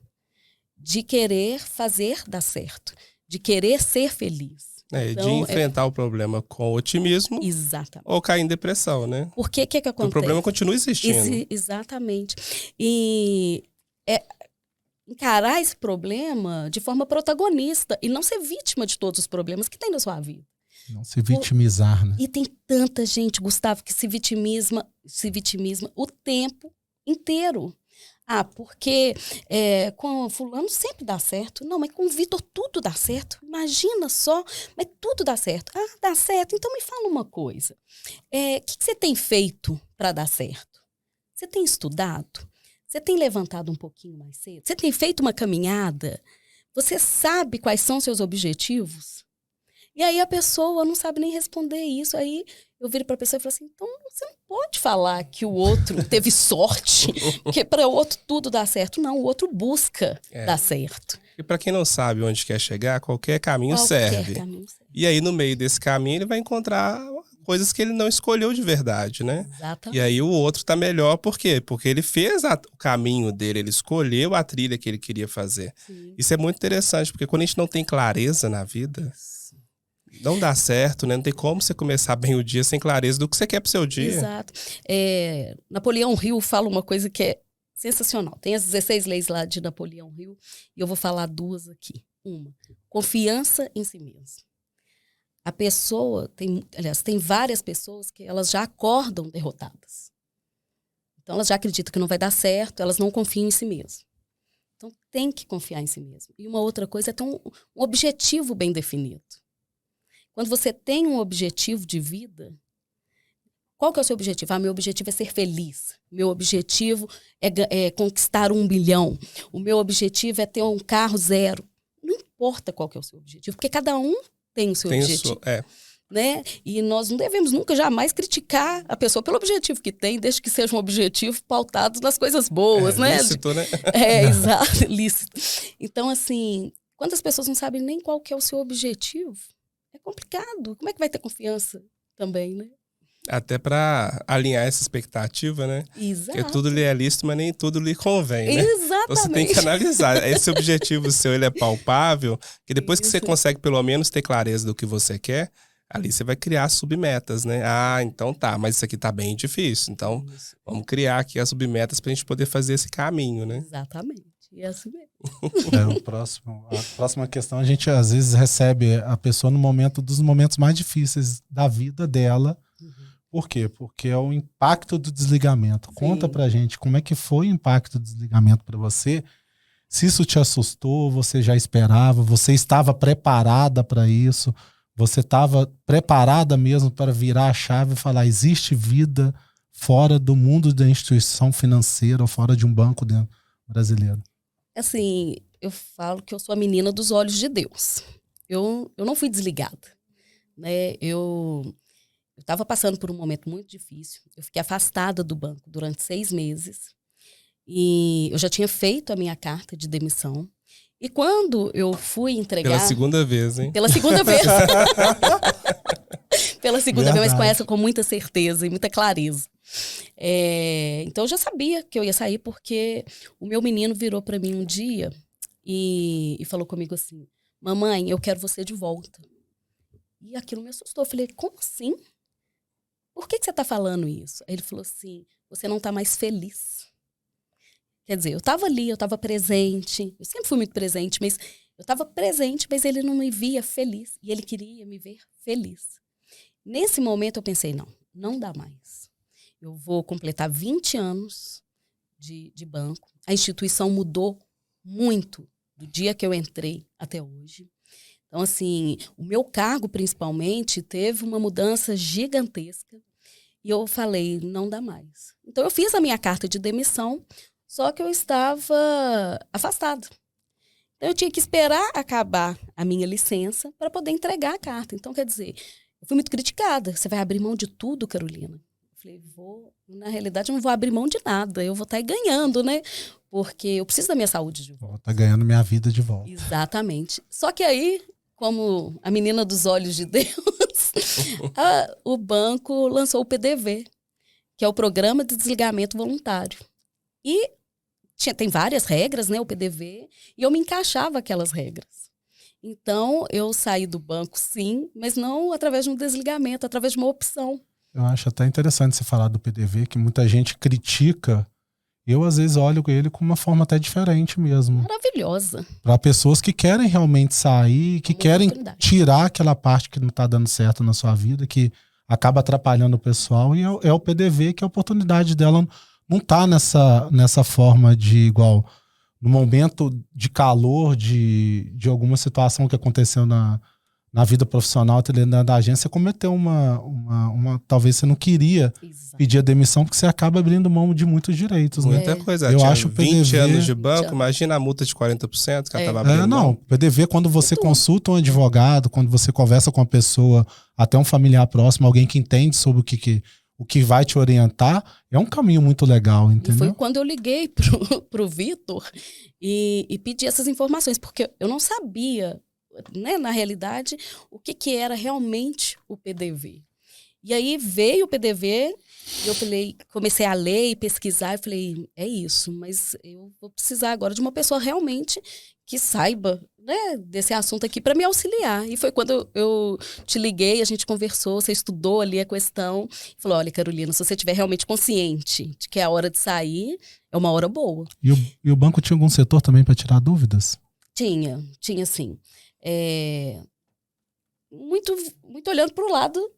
de querer fazer dar certo, de querer ser feliz. Então, de enfrentar o problema com otimismo. Exatamente. Ou cair em depressão, né? Porque o que acontece? O problema continua existindo. Exatamente. E encarar esse problema de forma protagonista e não ser vítima de todos os problemas que tem na sua vida. Não se vitimizar, né? E tem tanta gente, Gustavo, que se vitimiza o tempo inteiro. Ah, porque com fulano sempre dá certo. Não, mas com o Vitor tudo dá certo. Imagina só, mas tudo dá certo. Ah, dá certo. Então me fala uma coisa. O que você tem feito para dar certo? Você tem estudado? Você tem levantado um pouquinho mais cedo? Você tem feito uma caminhada? Você sabe quais são seus objetivos? E aí a pessoa não sabe nem responder isso. Aí eu viro para a pessoa e falo assim, então você não pode falar que o outro teve sorte, porque para o outro tudo dá certo. Não, o outro busca dar certo. E para quem não sabe onde quer chegar, qualquer caminho serve. E aí no meio desse caminho ele vai encontrar coisas que ele não escolheu de verdade, né? Exatamente. E aí o outro tá melhor, por quê? Porque ele fez o caminho dele, ele escolheu a trilha que ele queria fazer. Sim. Isso é muito interessante, porque quando a gente não tem clareza na vida, não dá certo, né? Não tem como você começar bem o dia sem clareza do que você quer pro seu dia. Exato. Napoleão Hill fala uma coisa que é sensacional. Tem as 16 leis lá de Napoleão Hill, e eu vou falar duas aqui. Uma, confiança em si mesmo. a pessoa, tem várias pessoas que elas já acordam derrotadas. Então, elas já acreditam que não vai dar certo, elas não confiam em si mesmas. Então, tem que confiar em si mesmo. E uma outra coisa é ter um objetivo bem definido. Quando você tem um objetivo de vida, qual que é o seu objetivo? Meu objetivo é ser feliz. Meu objetivo é conquistar 1 bilhão. O meu objetivo é ter um carro 0. Não importa qual que é o seu objetivo, porque cada um tem o seu objetivo. Né? E nós não devemos nunca, jamais criticar a pessoa pelo objetivo que tem, desde que seja um objetivo pautado nas coisas boas, né? Lícito, né? Exato, lícito. Então, assim, quando as pessoas não sabem nem qual que é o seu objetivo, é complicado. Como é que vai ter confiança também, né? Até para alinhar essa expectativa, né? Exato. Porque tudo lhe é lícito, mas nem tudo lhe convém, né? Exatamente. Você tem que analisar. Esse objetivo seu, ele é palpável, que depois que você consegue pelo menos ter clareza do que você quer, ali você vai criar submetas, né? Ah, então tá, mas isso aqui tá bem difícil. Então, vamos criar aqui as submetas pra gente poder fazer esse caminho, né? Exatamente. E é assim mesmo. A próxima questão, a gente às vezes recebe a pessoa dos momentos mais difíceis da vida dela. Por quê? Porque é o impacto do desligamento. Sim. Conta pra gente como é que foi o impacto do desligamento para você. Se isso te assustou, você já esperava, você estava preparada para isso, você estava preparada mesmo para virar a chave e falar, existe vida fora do mundo da instituição financeira ou fora de um banco brasileiro? Assim, eu falo que eu sou a menina dos olhos de Deus. Eu não fui desligada, né? Eu estava passando por um momento muito difícil. Eu fiquei afastada do banco durante 6 meses. E eu já tinha feito a minha carta de demissão. E quando eu fui entregar... Pela segunda vez, hein? Pela segunda vez. Pela segunda vez, mas com essa com muita certeza e muita clareza. Então eu já sabia que eu ia sair, porque o meu menino virou para mim um dia e falou comigo assim, mamãe, eu quero você de volta. E aquilo me assustou. Eu falei, como assim? Por que você está falando isso? Aí ele falou assim, você não está mais feliz. Quer dizer, eu estava ali, eu estava presente. Eu sempre fui muito presente, mas eu estava presente, mas ele não me via feliz. E ele queria me ver feliz. Nesse momento eu pensei, não dá mais. Eu vou completar 20 anos de banco. A instituição mudou muito do dia que eu entrei até hoje. Então, assim, o meu cargo, principalmente, teve uma mudança gigantesca. E eu falei, não dá mais. Então, eu fiz a minha carta de demissão, só que eu estava afastada. Então, eu tinha que esperar acabar a minha licença para poder entregar a carta. Então, quer dizer, eu fui muito criticada. Você vai abrir mão de tudo, Carolina? Eu falei, na realidade, eu não vou abrir mão de nada. Eu vou estar muito né? Porque eu preciso da minha saúde de volta. Vou estar ganhando minha vida de volta. Exatamente. Só que aí, como a menina dos olhos de Deus, o banco lançou o PDV, que é o Programa de Desligamento Voluntário. E tem várias regras, né, o PDV, e eu me encaixava aquelas regras. Então, eu saí do banco, sim, mas não através de um desligamento, através de uma opção. Eu acho até interessante você falar do PDV, que muita gente critica. Eu, às vezes, olho ele com uma forma até diferente mesmo. Maravilhosa. Para pessoas que querem realmente sair, que querem tirar aquela parte que não está dando certo na sua vida, que acaba atrapalhando o pessoal, e é o PDV que a oportunidade dela não está nessa forma de igual. No momento de calor, de alguma situação que aconteceu na vida profissional da agência, você cometeu talvez você não queria pedir a demissão, porque você acaba abrindo mão de muitos direitos, né? Muita coisa. Eu acho 20 anos de banco, imagina a multa de 40% que ela estava abrindo mão. Não, PDV, quando você consulta um advogado, quando você conversa com uma pessoa, até um familiar próximo, alguém que entende sobre o que vai te orientar, é um caminho muito legal, entendeu? E foi quando eu liguei pro Vitor e pedi essas informações, porque eu não sabia, né, na realidade, o que era realmente o PDV. E aí veio o PDV, e eu falei, comecei a ler e pesquisar, e falei, é isso, mas eu vou precisar agora de uma pessoa realmente que saiba, né, desse assunto aqui para me auxiliar. E foi quando eu te liguei, a gente conversou, você estudou ali a questão, e falou, olha, Carolina, se você estiver realmente consciente de que é a hora de sair, é uma hora boa. E o banco tinha algum setor também para tirar dúvidas? Tinha sim. muito, muito olhando para o lado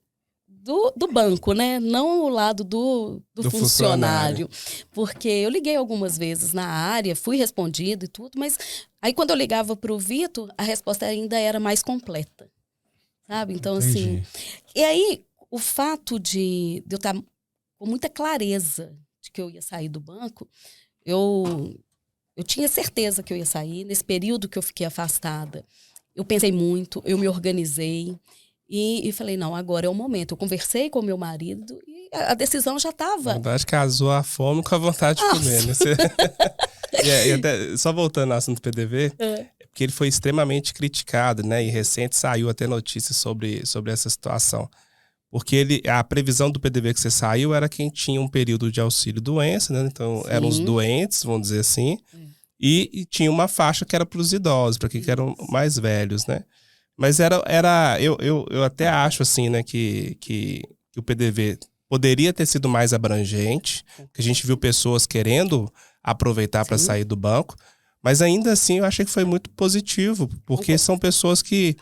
do banco, né? Não o lado do funcionário. Porque eu liguei algumas vezes na área, fui respondido e tudo, mas aí quando eu ligava para o Vitor, a resposta ainda era mais completa. Sabe? Então, Entendi. assim... E aí, o fato de eu estar com muita clareza de que eu ia sair do banco, eu tinha certeza que eu ia sair. Nesse período que eu fiquei afastada, eu pensei muito, eu me organizei e falei, não, agora é o momento. Eu conversei com o meu marido e a decisão já estava... Na verdade, casou a fome com a vontade de comer, né? E até, só voltando ao assunto do PDV, porque ele foi extremamente criticado, né? E recente saiu até notícias sobre essa situação. Porque a previsão do PDV que você saiu era quem tinha um período de auxílio-doença, né? Então, Sim. eram os doentes, vamos dizer assim. E tinha uma faixa que era para os idosos, para quem que eram mais velhos, né? Mas eu até acho, assim, né, que o PDV poderia ter sido mais abrangente, que a gente viu pessoas querendo aproveitar para sair do banco, mas ainda assim eu achei que foi muito positivo, porque são pessoas que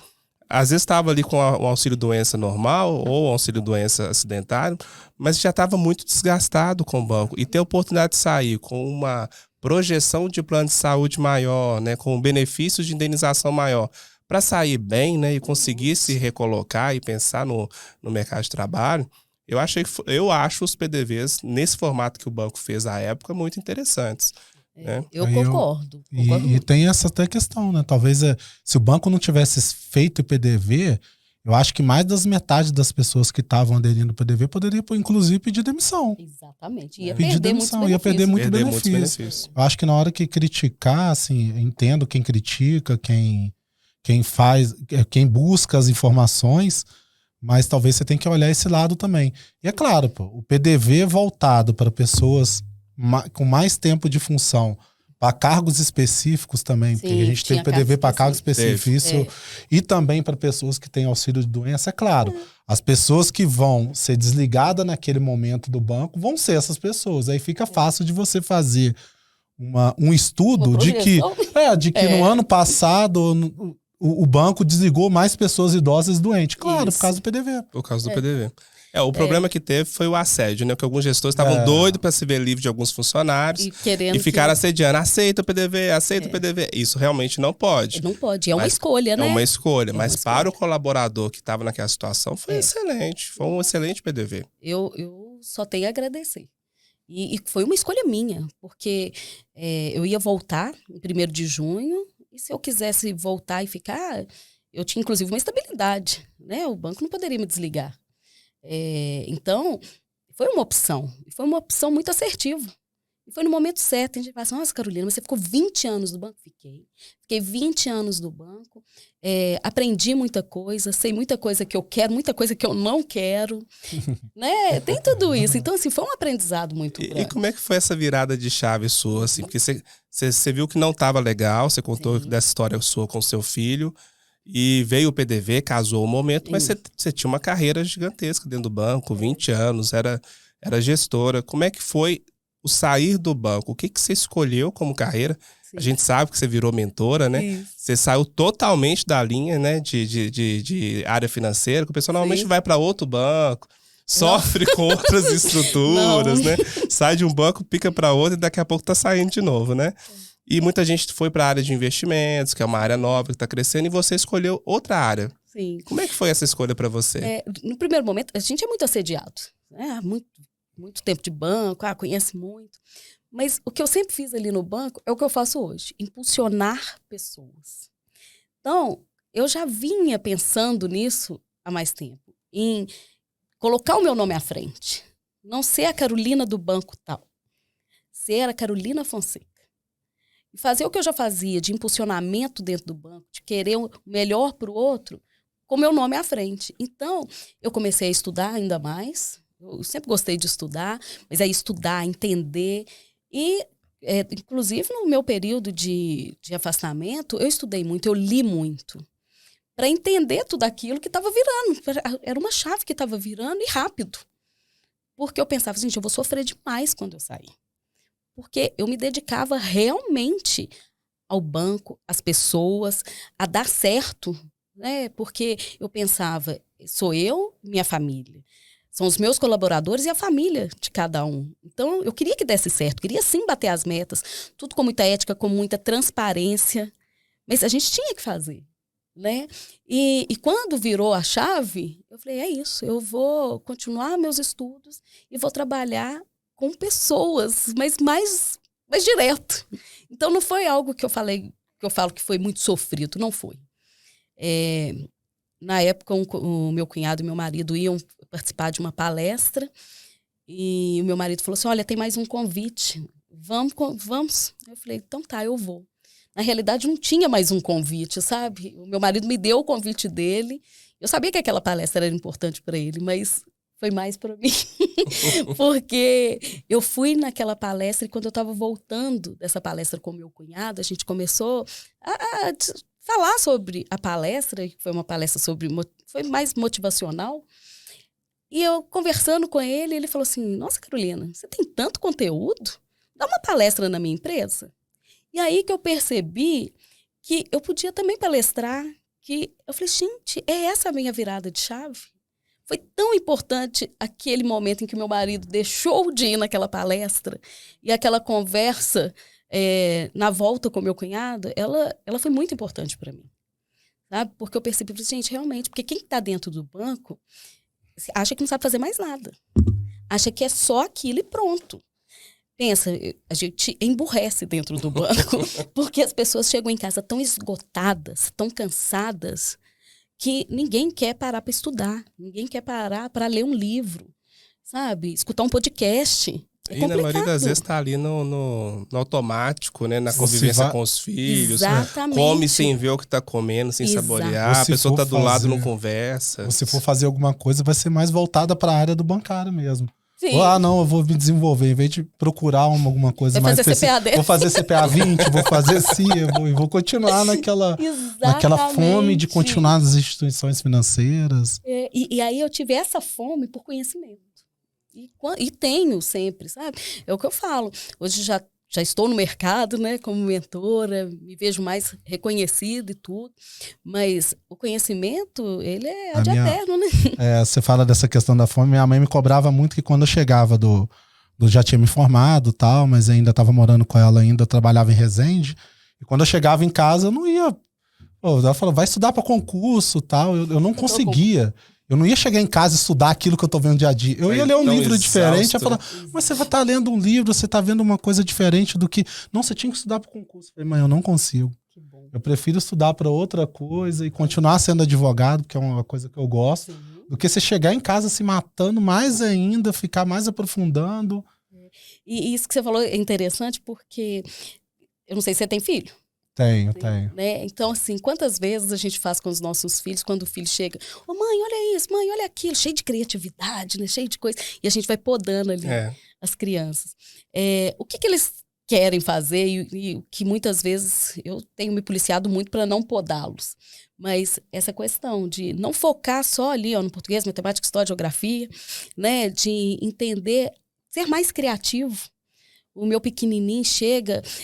às vezes estavam ali com o auxílio-doença normal ou auxílio-doença acidentário, mas já estava muito desgastado com o banco. E ter a oportunidade de sair com uma projeção de plano de saúde maior, né, com benefícios de indenização maior, para sair bem, né, e conseguir se recolocar e pensar no mercado de trabalho, eu acho os PDVs, nesse formato que o banco fez à época, muito interessantes. Né? Eu concordo. E tem essa até questão, né? Talvez se o banco não tivesse feito o PDV, eu acho que mais das metade das pessoas que estavam aderindo ao PDV poderia, inclusive, pedir demissão. Exatamente. Ia pedir demissão, ia perder muito benefício. Eu acho que na hora que criticar, assim, eu entendo quem critica, quem faz, quem busca as informações, mas talvez você tenha que olhar esse lado também. E é claro, pô, o PDV voltado para pessoas com mais tempo de função, para cargos específicos também, porque a gente tem PDV para cargos específicos e também para pessoas que têm auxílio de doença, é claro. As pessoas que vão ser desligadas naquele momento do banco vão ser essas pessoas. Aí fica fácil de você fazer um estudo de que no ano passado o banco desligou mais pessoas idosas doentes. Claro, por causa do PDV. Por causa do PDV. O problema que teve foi o assédio, né? Porque alguns gestores estavam doidos para se ver livre de alguns funcionários e ficaram assediando. Aceita o PDV, aceita o PDV. Isso realmente não pode. Não pode, é uma escolha, né? É uma escolha, mas para o colaborador que estava naquela situação foi excelente. Foi um excelente PDV. Eu só tenho a agradecer. E foi uma escolha minha, porque eu ia voltar em 1º de junho, e se eu quisesse voltar e ficar, eu tinha inclusive uma estabilidade, né? O banco não poderia me desligar. Então, foi uma opção. E foi uma opção muito assertiva. E foi no momento certo. A gente fala assim, nossa, Carolina, mas você ficou 20 anos no banco? Fiquei 20 anos no banco. Aprendi muita coisa, sei muita coisa que eu quero, muita coisa que eu não quero. Né? Tem tudo isso. Então, assim, foi um aprendizado muito grande. E como é que foi essa virada de chave sua? Assim? Porque você viu que não estava legal, você contou dessa história sua com seu filho. E veio o PDV, casou o momento, mas você tinha uma carreira gigantesca dentro do banco, 20 anos, era gestora. Como é que foi o sair do banco? O que você escolheu como carreira? A gente sabe que você virou mentora, né? Isso. Você saiu totalmente da linha, né, de área financeira, que o pessoal normalmente vai para outro banco, sofre com outras estruturas, né? Sai de um banco, pica para outro e daqui a pouco tá saindo de novo, né? E muita gente foi para a área de investimentos, que é uma área nova que está crescendo, e você escolheu outra área. Sim. Como é que foi essa escolha para você? No primeiro momento, a gente é muito assediado. Né? Muito tempo de banco, conhece muito. Mas o que eu sempre fiz ali no banco é o que eu faço hoje, impulsionar pessoas. Então, eu já vinha pensando nisso há mais tempo, em colocar o meu nome à frente. Não ser a Carolina do banco tal, ser a Carolina Fonseca. E fazer o que eu já fazia de impulsionamento dentro do banco, de querer o melhor para o outro, com meu nome à frente. Então, eu comecei a estudar ainda mais. Eu sempre gostei de estudar, mas aí estudar, entender. E, inclusive, no meu período de afastamento, eu estudei muito, eu li muito, para entender tudo aquilo que estava virando. Era uma chave que estava virando e rápido. Porque eu pensava, gente, eu vou sofrer demais quando eu sair. Porque eu me dedicava realmente ao banco, às pessoas, a dar certo né? Porque eu pensava, sou eu, minha família. São os meus colaboradores e a família de cada um. Então, eu queria que desse certo, queria sim bater as metas, tudo com muita ética, com muita transparência, mas a gente tinha que fazer, né? E quando virou a chave, eu falei, é isso, eu vou continuar meus estudos e vou trabalhar com pessoas, mas mais direto. Então, não foi algo que eu falo que foi muito sofrido, não foi. Na época, o meu cunhado e meu marido iam participar de uma palestra e o meu marido falou assim, olha, tem mais um convite, vamos? Eu falei, então tá, eu vou. Na realidade, não tinha mais um convite, sabe? O meu marido me deu o convite dele, eu sabia que aquela palestra era importante para ele, mas foi mais para mim, porque eu fui naquela palestra e quando eu estava voltando dessa palestra com o meu cunhado, a gente começou a falar sobre a palestra, que foi uma palestra foi mais motivacional. E eu conversando com ele, ele falou assim, nossa, Carolina, você tem tanto conteúdo? Dá uma palestra na minha empresa. E aí que eu percebi que eu podia também palestrar, que eu falei, gente, é essa a minha virada de chave? Foi tão importante aquele momento em que meu marido deixou de ir naquela palestra e aquela conversa na volta com meu cunhado, ela foi muito importante para mim, sabe? Porque eu percebi, gente, realmente, porque quem está dentro do banco acha que não sabe fazer mais nada, acha que é só aquilo e pronto. Pensa, a gente emburrece dentro do banco, porque as pessoas chegam em casa tão esgotadas, tão cansadas, que ninguém quer parar para estudar, ninguém quer parar para ler um livro, sabe? Escutar um podcast. É complicado. Na maioria das vezes está ali no automático, né? Na convivência com os filhos. Exatamente. Come sem ver o que está comendo, sem saborear. A pessoa está do lado, não conversa. Se for fazer alguma coisa, vai ser mais voltada para a área do bancário mesmo. Sim. Não, eu vou me desenvolver. Em vez de procurar alguma coisa vai mais específica. Vou fazer CPA 20, vou fazer CIE, vou continuar naquela fome de continuar nas instituições financeiras. E aí eu tive essa fome por conhecimento. E tenho sempre, sabe? É o que eu falo. Hoje já estou no mercado, né, como mentora, me vejo mais reconhecida e tudo, mas o conhecimento, ele é ad eterno, né? Você fala dessa questão da fome, minha mãe me cobrava muito que quando eu chegava já tinha me formado e tal, mas ainda estava morando com ela ainda, eu trabalhava em Resende, e quando eu chegava em casa eu não ia, ela falou, vai estudar para concurso e tal, eu não conseguia. Eu não ia chegar em casa e estudar aquilo que eu tô vendo dia a dia. Eu ia ler um livro diferente. Eu ia falar, mas você vai estar lendo um livro, você tá vendo uma coisa diferente do que... Não, você tinha que estudar para o concurso. Eu falei, mãe, eu não consigo. Que bom. Eu prefiro estudar para outra coisa e continuar sendo advogado, que é uma coisa que eu gosto, do que você chegar em casa se matando mais ainda, ficar mais aprofundando. E isso que você falou é interessante porque... Eu não sei se você tem filho. Tenho. Né? Então, assim, quantas vezes a gente faz com os nossos filhos, quando o filho chega, mãe, olha isso, mãe, olha aquilo, cheio de criatividade, né? Cheio de coisa. E a gente vai podando ali as crianças. O que eles querem fazer e que muitas vezes eu tenho me policiado muito para não podá-los. Mas essa questão de não focar só ali no português, matemática, história, geografia, né? De entender, ser mais criativo. O meu pequenininho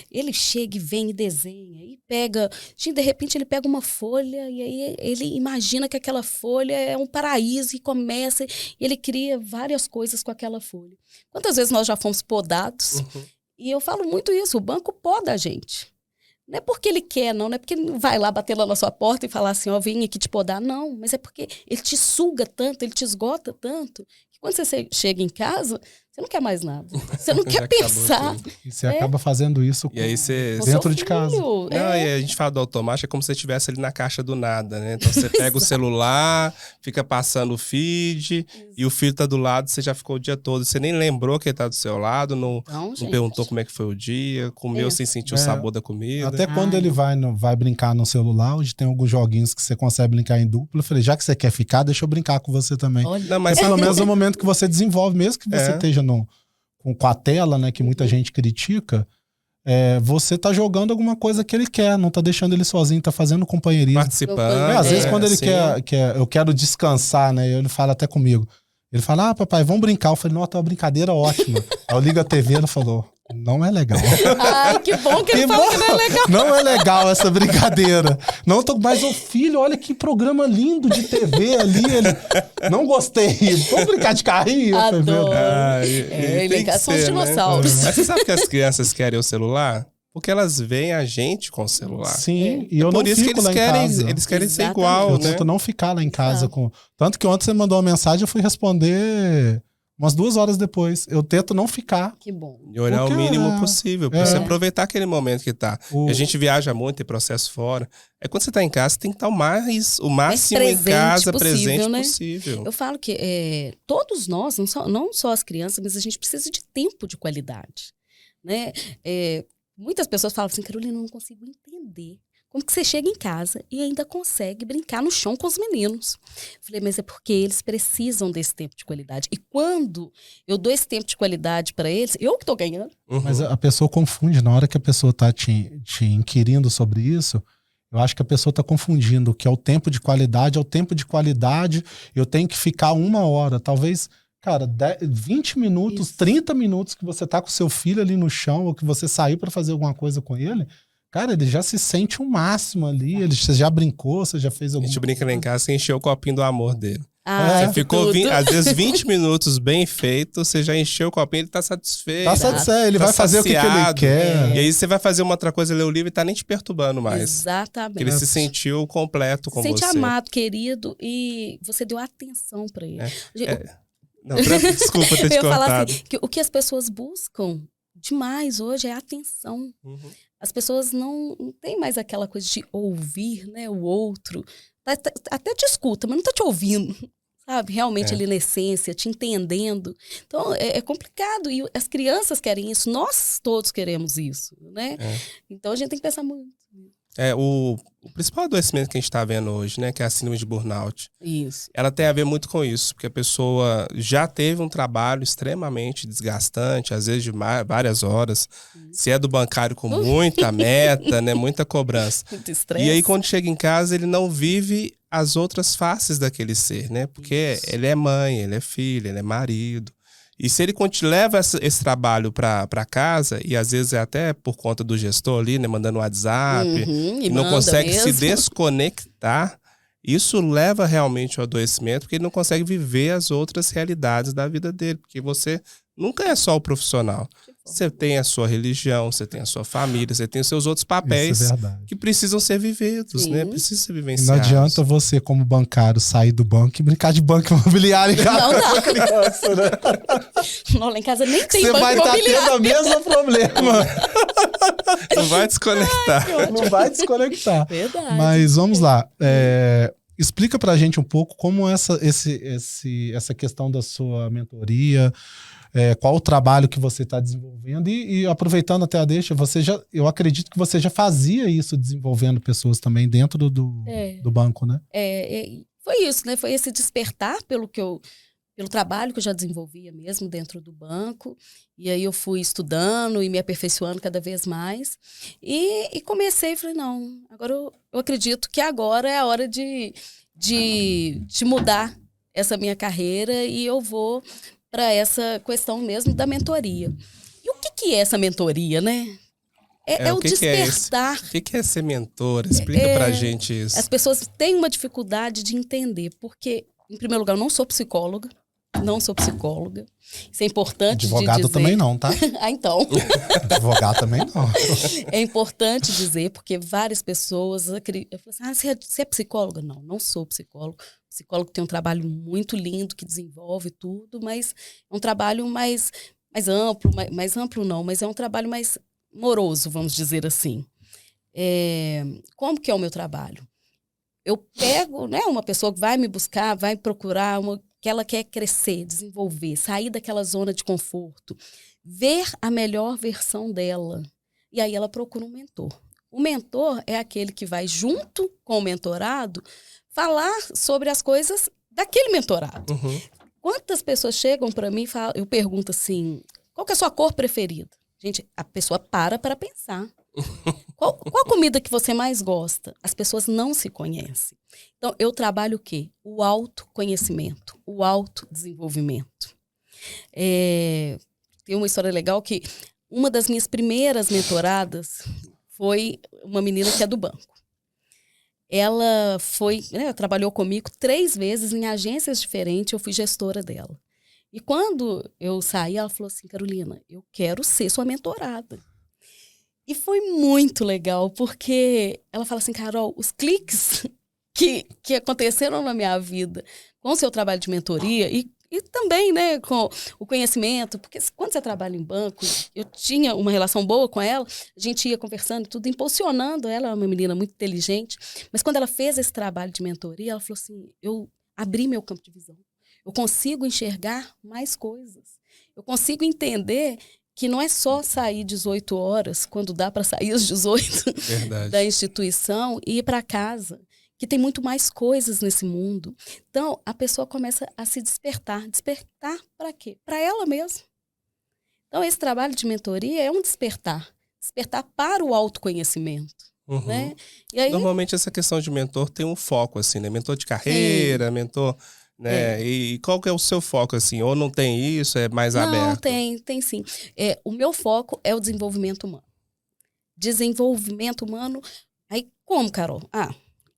ele chega e vem e desenha, e pega, de repente ele pega uma folha e aí ele imagina que aquela folha é um paraíso e começa, e ele cria várias coisas com aquela folha. Quantas vezes nós já fomos podados? E eu falo muito isso, o banco poda a gente. Não é porque ele quer, não é porque ele vai lá bater lá na sua porta e falar assim, vim aqui te podar, não, mas é porque ele te suga tanto, ele te esgota tanto, que quando você chega em casa, você não quer mais nada. Você não quer pensar. E você acaba fazendo isso dentro de casa. Não, e a gente fala do automático, é como se você estivesse ali na caixa do nada, né? Então você pega o celular, fica passando o feed, e o filho tá do lado, você já ficou o dia todo. Você nem lembrou que ele tá do seu lado, não perguntou como é que foi o dia, comeu sem sentir o sabor da comida. Até quando ele vai brincar no celular, hoje tem alguns joguinhos que você consegue brincar em duplo. Eu falei, já que você quer ficar, deixa eu brincar com você também. Não, mas pelo menos é o momento que você desenvolve, mesmo que você esteja com a tela, né, que muita gente critica, você tá jogando alguma coisa que ele quer, não tá deixando ele sozinho, tá fazendo companheirismo. Participando. Às vezes quando ele quer, eu quero descansar, né, ele fala até comigo. Ele fala, papai, vamos brincar. Eu falei, nossa, é uma brincadeira ótima. Aí eu ligo a TV, ele falou, Não é legal. Ai, que bom que ele falou que não é legal. Não é legal essa brincadeira. Mas o filho, olha que programa lindo de TV ali. Ele... Não gostei. Vamos brincar de carrinho? Adoro. Ele Ele são os dinossauros. Né? Mas você sabe que as crianças querem o celular? Porque elas veem a gente com o celular. Sim, e eu Por não isso que fico lá em casa. eles querem ser Exatamente. igual, Eu né? tento não ficar lá em casa com... Tanto que ontem você mandou uma mensagem, eu fui responder umas 2 horas depois. Eu tento não ficar. Que bom. E olhar Porque o mínimo possível, pra você aproveitar aquele momento que tá. A gente viaja muito, tem processo fora. É quando você tá em casa, você tem que estar o máximo em casa, presente né? possível. Eu falo que todos nós, não só as crianças, mas a gente precisa de tempo de qualidade, né? Muitas pessoas falam assim, Carolina, eu não consigo entender. Como que você chega em casa e ainda consegue brincar no chão com os meninos? Eu falei, mas é porque eles precisam desse tempo de qualidade. E quando eu dou esse tempo de qualidade para eles, eu que tô ganhando. Mas a pessoa confunde, na hora que a pessoa tá te inquirindo sobre isso, eu acho que a pessoa tá confundindo o que é o tempo de qualidade, eu tenho que ficar 1 hora, talvez... Cara, 20 minutos, isso. 30 minutos que você tá com seu filho ali no chão ou que você saiu para fazer alguma coisa com ele, cara, ele já se sente o máximo ali. Você já brincou, você já fez alguma coisa. A gente brinca lá em casa, você encheu o copinho do amor dele. Você ficou, às vezes, 20 minutos bem feito, você já encheu o copinho, ele tá satisfeito. Tá satisfeito, ele vai fazer saciado, o que ele quer. E aí você vai fazer uma outra coisa, ler o livro e tá nem te perturbando mais. Exatamente. Porque ele se sentiu completo com você. Se sente amado, querido, e você deu atenção para ele. Não, desculpa ter te cortado. Falar assim, que o que as pessoas buscam demais hoje é atenção. As pessoas não têm mais aquela coisa de ouvir, né, o outro. Até te escuta, mas não tá te ouvindo, sabe? Realmente ali na essência, te entendendo. Então, é complicado. E as crianças querem isso, nós todos queremos isso, né? Então, a gente tem que pensar muito. O principal adoecimento que a gente está vendo hoje, né, que é a síndrome de burnout. Isso. Ela tem a ver muito com isso, porque a pessoa já teve um trabalho extremamente desgastante, às vezes de várias horas. Se é do bancário com muita meta, né, muita cobrança. Muito estresse. E aí quando chega em casa, ele não vive as outras faces daquele ser, né? Porque ele é mãe, ele é filho, ele é marido. E se ele leva esse trabalho para casa, e às vezes é até por conta do gestor ali, né, mandando um WhatsApp, e não consegue se desconectar, isso leva realmente ao adoecimento, porque ele não consegue viver as outras realidades da vida dele, porque você nunca é só o profissional. Você tem a sua religião, você tem a sua família, você tem os seus outros papéis que precisam ser vividos, né? Precisam ser vivenciados. Não adianta você, como bancário, sair do banco e brincar de banco imobiliário em casa com criança, né? Não, lá em casa nem tem você banco imobiliário. Você vai estar tendo o mesmo problema. Não vai desconectar. Ai, não vai desconectar. Verdade. Mas vamos lá. Explica pra gente um pouco como essa questão da sua mentoria, qual o trabalho que você está desenvolvendo e aproveitando até a deixa, eu acredito que você já fazia isso desenvolvendo pessoas também dentro do banco, né? Foi isso, né? Foi esse despertar pelo trabalho que eu já desenvolvia mesmo dentro do banco. E aí eu fui estudando e me aperfeiçoando cada vez mais. E comecei, falei, não, agora eu acredito que agora é a hora de mudar essa minha carreira e eu vou para essa questão mesmo da mentoria. E o que é essa mentoria, né? É o despertar. O que é ser mentora? Explica pra gente isso. As pessoas têm uma dificuldade de entender, porque, em primeiro lugar, eu não sou psicóloga. Isso é importante Advogado de dizer. Também não, tá? Então. Advogado também não. É importante dizer, porque várias pessoas acreditam. Você é psicóloga? Não sou psicólogo. O psicólogo tem um trabalho muito lindo que desenvolve tudo, mas é um trabalho mais amplo, mais amplo não, mas é um trabalho mais moroso, vamos dizer assim. Como que é o meu trabalho? Eu pego, né, uma pessoa que vai me buscar, vai procurar que ela quer crescer, desenvolver, sair daquela zona de conforto, ver a melhor versão dela. E aí ela procura um mentor. O mentor é aquele que vai junto com o mentorado falar sobre as coisas daquele mentorado. Quantas pessoas chegam para mim e falam, eu pergunto assim, qual que é a sua cor preferida? Gente, a pessoa para pensar. Qual a comida que você mais gosta? As pessoas não se conhecem. Então, eu trabalho o quê? O autoconhecimento, o autodesenvolvimento. Tem uma história legal que uma das minhas primeiras mentoradas foi uma menina que é do banco. Ela trabalhou comigo 3 vezes em agências diferentes, eu fui gestora dela. E quando eu saí, ela falou assim, Carolina, eu quero ser sua mentorada. E foi muito legal, porque ela fala assim, Carol, os cliques que aconteceram na minha vida com o seu trabalho de mentoria e também, né, com o conhecimento, porque quando você trabalha em banco, eu tinha uma relação boa com ela, a gente ia conversando, tudo impulsionando ela, é uma menina muito inteligente, mas quando ela fez esse trabalho de mentoria, ela falou assim, eu abri meu campo de visão, eu consigo enxergar mais coisas, eu consigo entender que não é só sair 18 horas, quando dá para sair às 18 da instituição e ir para casa, que tem muito mais coisas nesse mundo. Então, a pessoa começa a se despertar. Despertar para quê? Para ela mesma. Então, esse trabalho de mentoria é um despertar. Despertar para o autoconhecimento. Uhum. Né? E aí, normalmente, essa questão de mentor tem um foco, assim, né? Mentor de carreira, sim. Mentor... Né? E qual que é o seu foco, assim? Ou não tem isso, é mais aberto? Não, tem sim. O meu foco é o desenvolvimento humano. Desenvolvimento humano... Aí, como, Carol?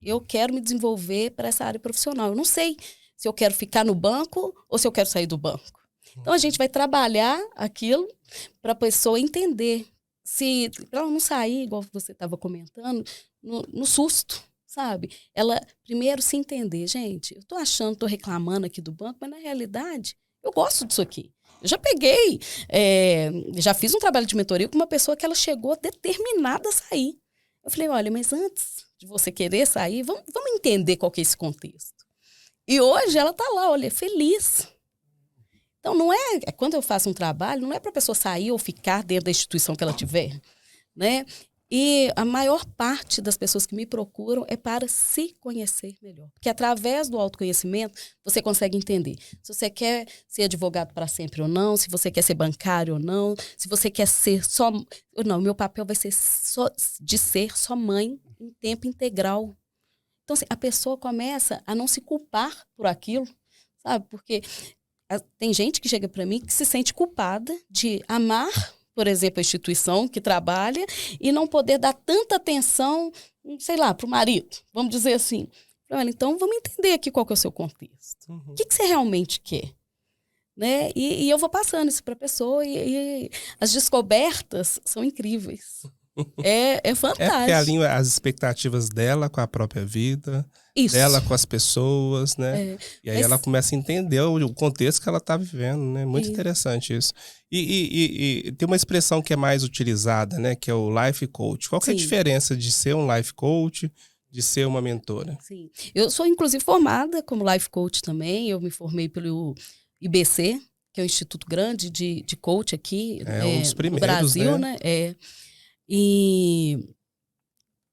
Eu quero me desenvolver para essa área profissional. Eu não sei se eu quero ficar no banco ou se eu quero sair do banco. Então, a gente vai trabalhar aquilo para a pessoa entender. Para ela não sair, igual você estava comentando, no susto, sabe? Ela primeiro se entender. Gente, eu estou reclamando aqui do banco, mas na realidade, eu gosto disso aqui. Eu já peguei, já fiz um trabalho de mentoria com uma pessoa que ela chegou determinada a sair. Eu falei, olha, mas antes de você querer sair, vamos entender qual que é esse contexto. E hoje ela está lá, olha, feliz. Então, não é quando eu faço um trabalho, não é para a pessoa sair ou ficar dentro da instituição que ela tiver, né? E a maior parte das pessoas que me procuram é para se conhecer melhor. Porque através do autoconhecimento, você consegue entender se você quer ser advogado para sempre ou não, se você quer ser bancário ou não, se você quer ser só... Não, meu papel vai ser de ser só mãe em tempo integral. Então, assim, a pessoa começa a não se culpar por aquilo, sabe? Porque tem gente que chega para mim que se sente culpada de amar, por exemplo, a instituição que trabalha e não poder dar tanta atenção, sei lá, para o marido, vamos dizer assim. Olha, então vamos entender aqui qual que é o seu contexto. O que você realmente quer? Né? E eu vou passando isso para a pessoa e as descobertas são incríveis. É fantástico. É porque alinha as expectativas dela com a própria vida, isso. Dela com as pessoas, né? E aí ela começa a entender o contexto que ela está vivendo, né? Muito interessante isso. E tem uma expressão que é mais utilizada, né? Que é o life coach. Qual que é a diferença de ser um life coach, de ser uma mentora? Sim. Eu sou, inclusive, formada como life coach também. Eu me formei pelo IBC, que é um instituto grande de coach aqui um dos primeiros, no Brasil, né? E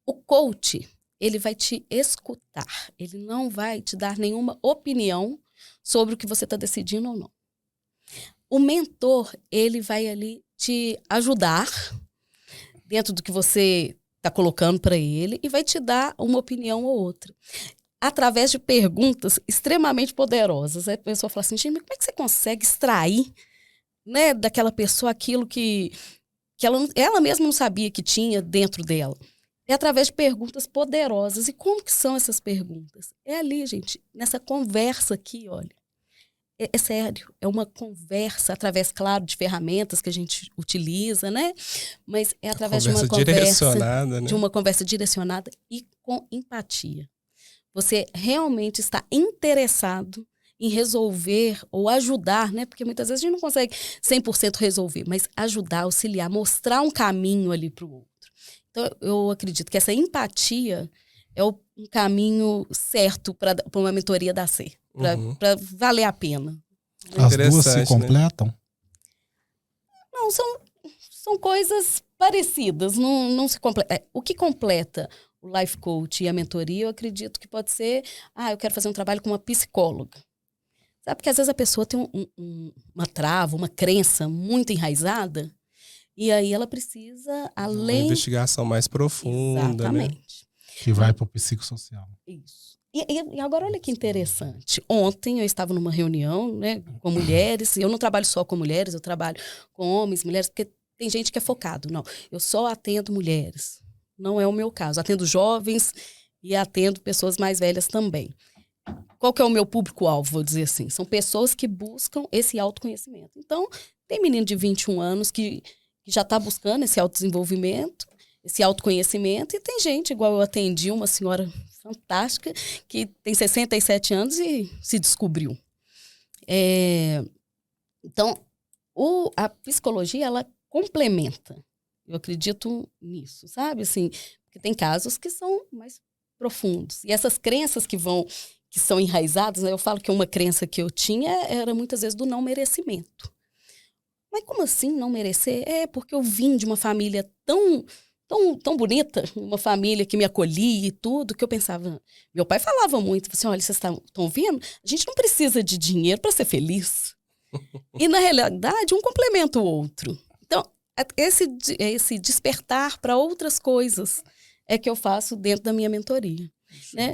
o coach, ele vai te escutar. Ele não vai te dar nenhuma opinião sobre o que você está decidindo ou não. O mentor, ele vai ali te ajudar dentro do que você está colocando para ele e vai te dar uma opinião ou outra. Através de perguntas extremamente poderosas. Aí a pessoa fala assim, gente, mas como é que você consegue extrair, né, daquela pessoa aquilo que ela mesma não sabia que tinha dentro dela? É através de perguntas poderosas. E como que são essas perguntas? É ali, gente, nessa conversa aqui, olha. É sério, é uma conversa através, claro, de ferramentas que a gente utiliza, né? Mas é através de uma conversa direcionada e com empatia. Você realmente está interessado em resolver ou ajudar, né? Porque muitas vezes a gente não consegue 100% resolver, mas ajudar, auxiliar, mostrar um caminho ali para o outro. Então, eu acredito que essa empatia é um caminho certo para uma mentoria dar certo, para valer a pena. Né? As duas se completam? Né? Não, são coisas parecidas, não se completam. O que completa o life coach e a mentoria, eu acredito que pode ser, eu quero fazer um trabalho com uma psicóloga. Sabe, porque às vezes a pessoa tem uma trava, uma crença muito enraizada, e aí ela precisa, além... Uma investigação mais profunda, exatamente. Né? Que vai para o psicossocial. Isso. E agora, olha que interessante. Ontem eu estava numa reunião, né, com mulheres, e eu não trabalho só com mulheres, eu trabalho com homens, mulheres, porque tem gente que é focado. Não, eu só atendo mulheres. Não é o meu caso. Atendo jovens e atendo pessoas mais velhas também. Qual que é o meu público-alvo, vou dizer assim? São pessoas que buscam esse autoconhecimento. Então, tem menino de 21 anos que já está buscando esse autodesenvolvimento, esse autoconhecimento, e tem gente, igual eu atendi uma senhora fantástica, que tem 67 anos e se descobriu. Então, a psicologia, ela complementa. Eu acredito nisso, sabe? Assim, porque tem casos que são mais profundos. E essas crenças que são enraizadas, né? Eu falo que uma crença que eu tinha era muitas vezes do não merecimento. Mas como assim não merecer? Porque eu vim de uma família tão bonita, uma família que me acolhia e tudo, que eu pensava... Meu pai falava muito, assim, olha, vocês estão vendo? A gente não precisa de dinheiro para ser feliz. E, na realidade, um complementa o outro. Então, esse despertar para outras coisas é que eu faço dentro da minha mentoria. Né?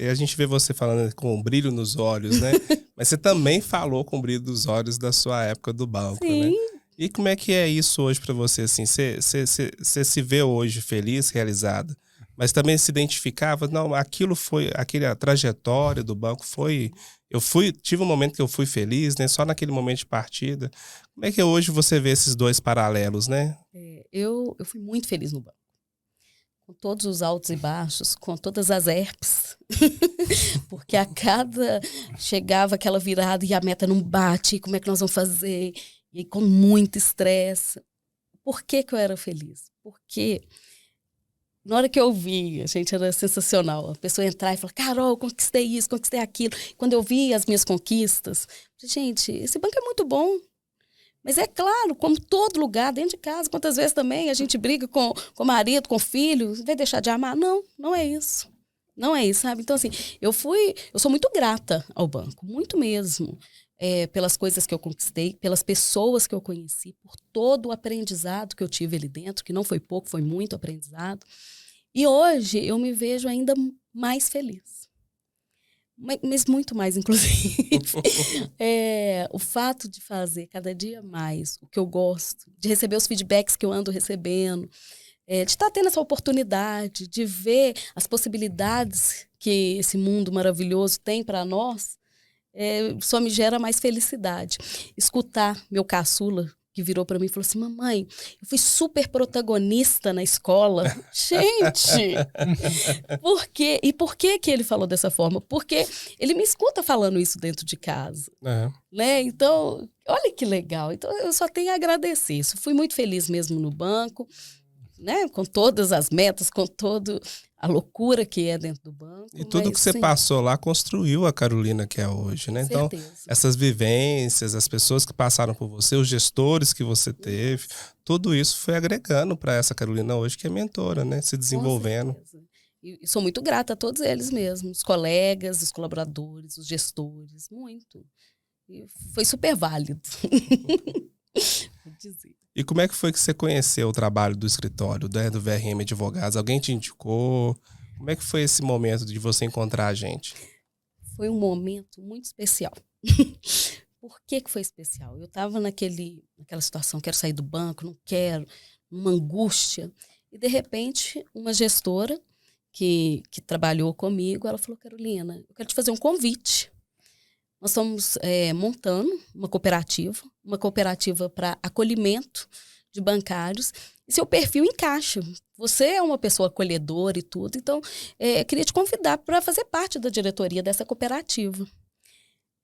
A gente vê você falando com um brilho nos olhos, né? Mas você também falou com o brilho dos olhos da sua época do banco, Sim. né? E como é que é isso hoje para você? Assim, você se vê hoje feliz, realizada, mas também se identificava? Não, aquela trajetória do banco foi... tive um momento que eu fui feliz, né? Só naquele momento de partida. Como é que hoje você vê esses dois paralelos, né? Eu fui muito feliz no banco. Com todos os altos e baixos, com todas as herpes. Porque chegava aquela virada e a meta não bate, como é que nós vamos fazer? E com muito estresse. Por que eu era feliz? Porque na hora que eu vi, gente, era sensacional. A pessoa entrar e falar, Carol, conquistei isso, conquistei aquilo. Quando eu vi as minhas conquistas, gente, esse banco é muito bom. Mas é claro, como todo lugar, dentro de casa, quantas vezes também a gente briga com o marido, com o filho, vai deixar de amar? Não, não é isso. Não é isso, sabe? Então, assim, eu sou muito grata ao banco, muito mesmo. Pelas coisas que eu conquistei, pelas pessoas que eu conheci, por todo o aprendizado que eu tive ali dentro, que não foi pouco, foi muito aprendizado. E hoje eu me vejo ainda mais feliz. Mas muito mais, inclusive. O fato de fazer cada dia mais o que eu gosto, de receber os feedbacks que eu ando recebendo, de estar tendo essa oportunidade, de ver as possibilidades que esse mundo maravilhoso tem para nós, só me gera mais felicidade. Escutar meu caçula, que virou para mim e falou assim, mamãe, eu fui super protagonista na escola. Gente! Por quê? E por que ele falou dessa forma? Porque ele me escuta falando isso dentro de casa. Né? Então, olha que legal. Então, eu só tenho a agradecer isso. Fui muito feliz mesmo no banco, né? Com todas as metas, com toda a loucura que é dentro do banco. E tudo que você passou lá construiu a Carolina que é hoje, né? Então, essas vivências, as pessoas que passaram por você, os gestores que você teve, tudo isso foi agregando para essa Carolina hoje que é mentora, né? Se desenvolvendo. E sou muito grata a todos eles mesmo, os colegas, os colaboradores, os gestores, muito. E foi super válido. Vou dizer. E como é que foi que você conheceu o trabalho do escritório, do VRM Advogados? Alguém te indicou? Como é que foi esse momento de você encontrar a gente? Foi um momento muito especial. Por que foi especial? Eu estava naquela situação, quero sair do banco, não quero, uma angústia. E, de repente, uma gestora que trabalhou comigo, ela falou, Carolina, eu quero te fazer um convite. Nós estamos montando uma cooperativa para acolhimento de bancários. E seu perfil encaixa. Você é uma pessoa acolhedora e tudo. Então, queria te convidar para fazer parte da diretoria dessa cooperativa.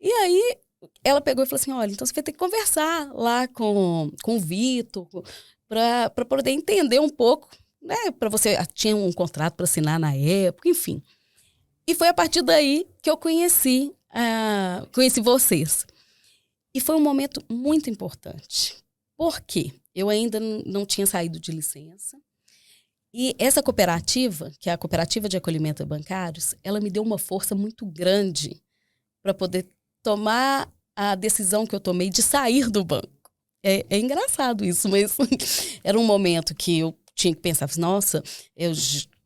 E aí, ela pegou e falou assim, olha, então você vai ter que conversar lá com o Vitor para poder entender um pouco, né? Para você, tinha um contrato para assinar na época, enfim. E foi a partir daí que eu conheci vocês. E foi um momento muito importante. Por quê? Eu ainda não tinha saído de licença. E essa cooperativa, que é a Cooperativa de Acolhimento a Bancários, ela me deu uma força muito grande para poder tomar a decisão que eu tomei de sair do banco. É engraçado isso, mas era um momento que eu tinha que pensar, nossa,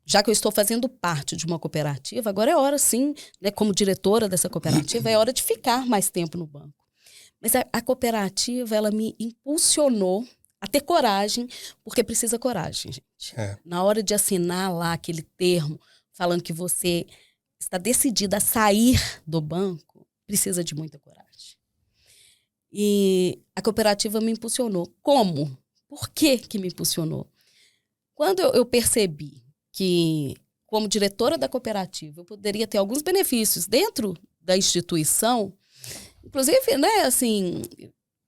já que eu estou fazendo parte de uma cooperativa, agora é hora, sim, né, como diretora dessa cooperativa, é hora de ficar mais tempo no banco. Mas a cooperativa, ela me impulsionou a ter coragem, porque precisa coragem, gente. Na hora de assinar lá aquele termo, falando que você está decidida a sair do banco, precisa de muita coragem. E a cooperativa me impulsionou. Como? Por que me impulsionou? Quando eu percebi que, como diretora da cooperativa, eu poderia ter alguns benefícios dentro da instituição, inclusive, né, assim,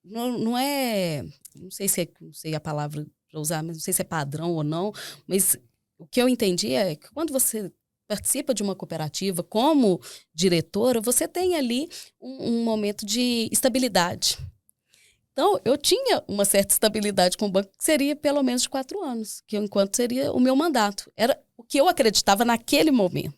não é, não sei a palavra para usar, mas não sei se é padrão ou não, mas o que eu entendi é que quando você participa de uma cooperativa como diretora, você tem ali um momento de estabilidade. Então, eu tinha uma certa estabilidade com o banco, que seria pelo menos de 4 anos, que enquanto seria o meu mandato. Era o que eu acreditava naquele momento.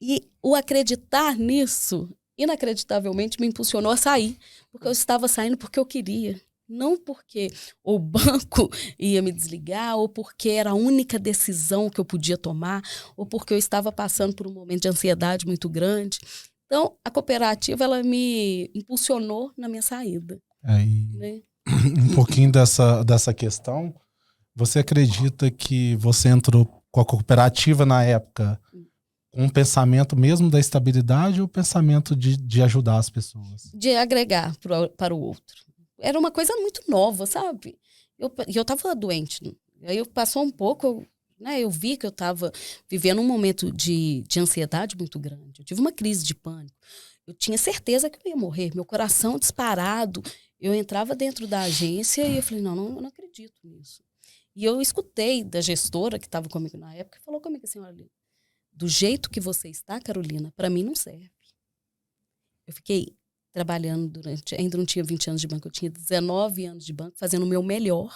E o acreditar nisso, inacreditavelmente, me impulsionou a sair, porque eu estava saindo porque eu queria. Não porque o banco ia me desligar, ou porque era a única decisão que eu podia tomar, ou porque eu estava passando por um momento de ansiedade muito grande. Então, a cooperativa, ela me impulsionou na minha saída. Né? Um pouquinho dessa questão, você acredita que você entrou com a cooperativa na época com um pensamento mesmo da estabilidade ou pensamento de ajudar as pessoas? De agregar para o outro. Era uma coisa muito nova, sabe? Eu estava doente. Aí passou um pouco, eu vi que eu estava vivendo um momento de ansiedade muito grande. Eu tive uma crise de pânico. Eu tinha certeza que eu ia morrer. Meu coração disparado. Eu entrava dentro da agência e eu falei, não acredito nisso. E eu escutei da gestora que estava comigo na época e falou comigo assim, olha, do jeito que você está, Carolina, para mim não serve. Eu fiquei trabalhando ainda não tinha 20 anos de banco, eu tinha 19 anos de banco, fazendo o meu melhor.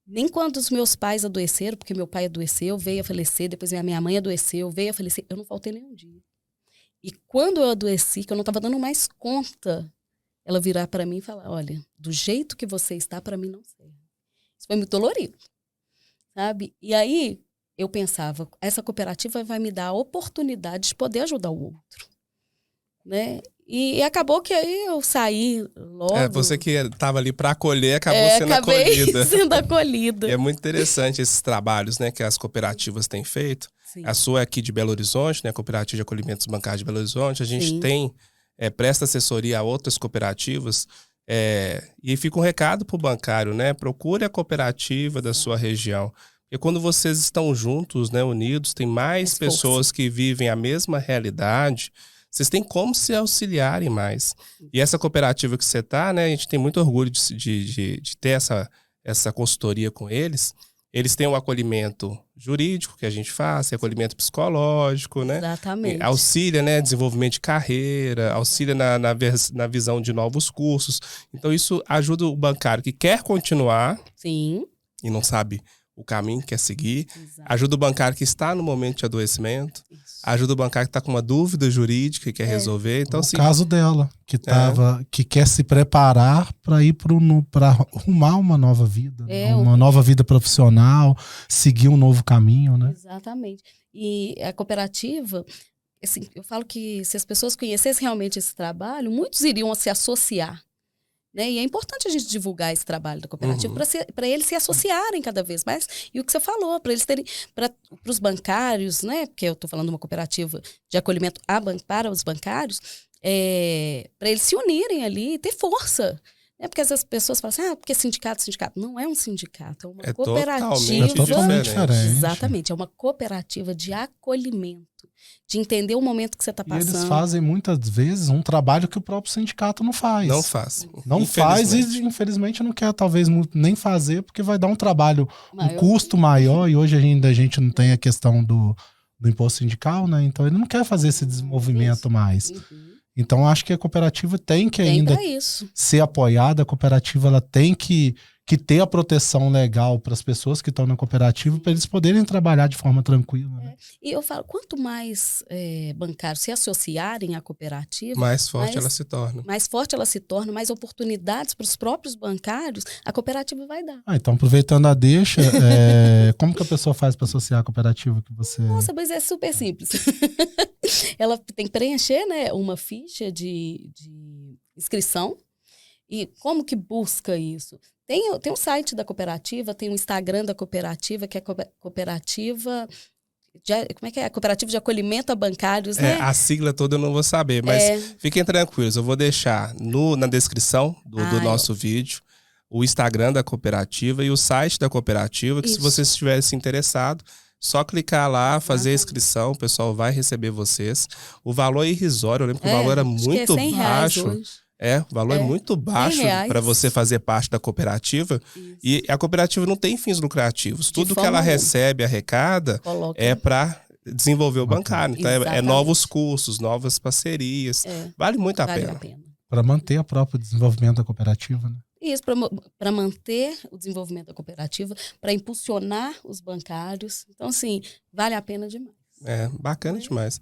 Nem quando os meus pais adoeceram, porque meu pai adoeceu, veio a falecer, depois minha mãe adoeceu, veio a falecer, eu não faltei nenhum dia. E quando eu adoeci, que eu não estava dando mais conta, ela virar para mim e falar, olha, do jeito que você está, para mim não serve. Isso foi muito dolorido, sabe? E aí eu pensava, essa cooperativa vai me dar a oportunidade de poder ajudar o outro, né? E acabou que aí eu saí logo. Você que estava ali para acolher, acabou sendo acolhida. Sendo acolhida. E é muito interessante esses trabalhos, né, que as cooperativas têm feito. Sim. A sua é aqui de Belo Horizonte, né, a Cooperativa de Acolhimentos Bancários de Belo Horizonte. A gente tem, presta assessoria a outras cooperativas. E fica um recado para o bancário, né? Procure a cooperativa da sua região. Porque quando vocês estão juntos, né, unidos, tem mais pessoas que vivem a mesma realidade. Vocês têm como se auxiliarem mais. E essa cooperativa que você está, né, a gente tem muito orgulho de ter essa consultoria com eles. Eles têm um acolhimento jurídico que a gente faz, acolhimento psicológico, né? Exatamente. Auxilia, né, desenvolvimento de carreira, auxilia na visão de novos cursos. Então isso ajuda o bancário que quer continuar. Sim. E não sabe o caminho que quer seguir. Exato. Ajuda o bancário que está no momento de adoecimento. Isso. Ajuda o bancário que está com uma dúvida jurídica e quer resolver. Então, o caso dela, que quer se preparar para ir para arrumar uma nova vida, uma nova vida profissional, seguir um novo caminho, né? Exatamente. E a cooperativa, assim, eu falo que se as pessoas conhecessem realmente esse trabalho, muitos iriam se associar. Né? E é importante a gente divulgar esse trabalho da cooperativa para eles se associarem cada vez mais. E o que você falou, para eles terem, para os bancários, né? Porque eu estou falando de uma cooperativa de acolhimento para os bancários, para eles se unirem ali e ter força. Né? Porque as pessoas falam assim, porque sindicato. Não é um sindicato, é uma cooperativa. É totalmente diferente. Exatamente, é uma cooperativa de acolhimento, de entender o momento que você está passando. E eles fazem muitas vezes um trabalho que o próprio sindicato não faz. Não faz. Não faz e infelizmente não quer talvez nem fazer porque vai dar um trabalho, um custo maior e hoje ainda a gente não tem a questão do imposto sindical, né? Então ele não quer fazer esse desenvolvimento mais. Então acho que a cooperativa tem que ainda ser apoiada, a cooperativa ela tem que ter a proteção legal para as pessoas que estão na cooperativa para eles poderem trabalhar de forma tranquila. Né? E eu falo, quanto mais bancários se associarem à cooperativa, mais forte ela se torna. Mais forte ela se torna, mais oportunidades para os próprios bancários a cooperativa vai dar. Então, aproveitando a deixa, como que a pessoa faz para associar a cooperativa que você... Nossa, mas é super simples. Ela tem que preencher, né, uma ficha de inscrição. E como que busca isso? Tem o site da cooperativa, tem o Instagram da cooperativa, que é cooperativa... como é que é? Cooperativa de Acolhimento a Bancários, né? A sigla toda eu não vou saber, mas fiquem tranquilos, eu vou deixar na descrição do nosso vídeo o Instagram da cooperativa e o site da cooperativa, que se vocês estiverem interessados, só clicar lá, fazer a inscrição, o pessoal vai receber vocês. O valor é irrisório, eu lembro que o valor era muito baixo. O valor é muito baixo para você fazer parte da cooperativa. Isso. E a cooperativa não tem fins lucrativos. Tudo que ela recebe, arrecada, é para desenvolver o bancário. Então, é novos cursos, novas parcerias. Vale muito a pena. Para manter o próprio desenvolvimento da cooperativa, né? Isso, para manter o desenvolvimento da cooperativa, para impulsionar os bancários. Então, assim, vale a pena demais. Bacana demais.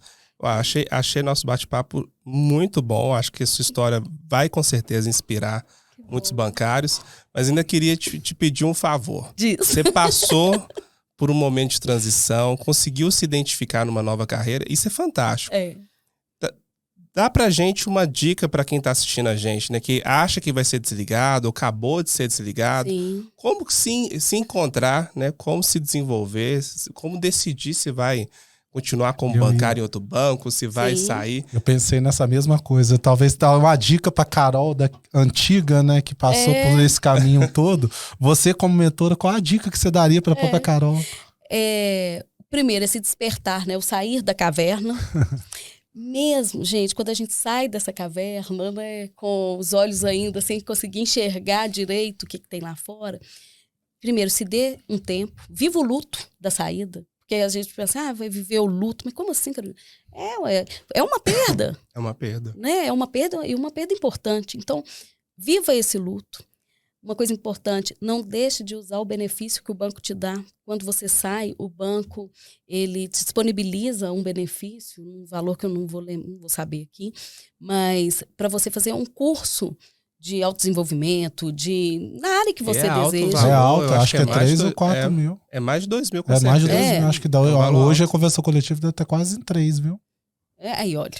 Achei nosso bate-papo muito bom. Acho que essa história vai com certeza inspirar muitos bancários. Mas ainda queria te pedir um favor. Diz. Você passou por um momento de transição, conseguiu se identificar numa nova carreira. Isso é fantástico. Dá pra gente uma dica para quem tá assistindo a gente, né? Que acha que vai ser desligado ou acabou de ser desligado. Sim. Como se encontrar, né? Como se desenvolver, como decidir se vai continuar como bancário em outro banco, se vai sair. Eu pensei nessa mesma coisa. Talvez dar uma dica pra Carol da antiga, né? Que passou por esse caminho todo. Você, como mentora, qual a dica que você daria pra própria Carol? Primeiro, esse despertar, né? O sair da caverna. Mesmo, gente, quando a gente sai dessa caverna, né, com os olhos ainda sem conseguir enxergar direito o que tem lá fora, primeiro, se dê um tempo, viva o luto da saída, porque a gente pensa, vai viver o luto, mas como assim? É uma perda. É uma perda. Né? É uma perda e uma perda importante. Então, viva esse luto. Uma coisa importante, não deixe de usar o benefício que o banco te dá. Quando você sai, o banco ele te disponibiliza um benefício, um valor que eu não vou saber aqui, mas para você fazer um curso de autodesenvolvimento, na área que você deseja. É alto, acho que é 3 ou 4 mil. É mais de 2 mil, com certeza. Mais de 2 mil, acho que dá. Hoje a conversa coletiva deve estar quase em 3, viu? Aí, olha,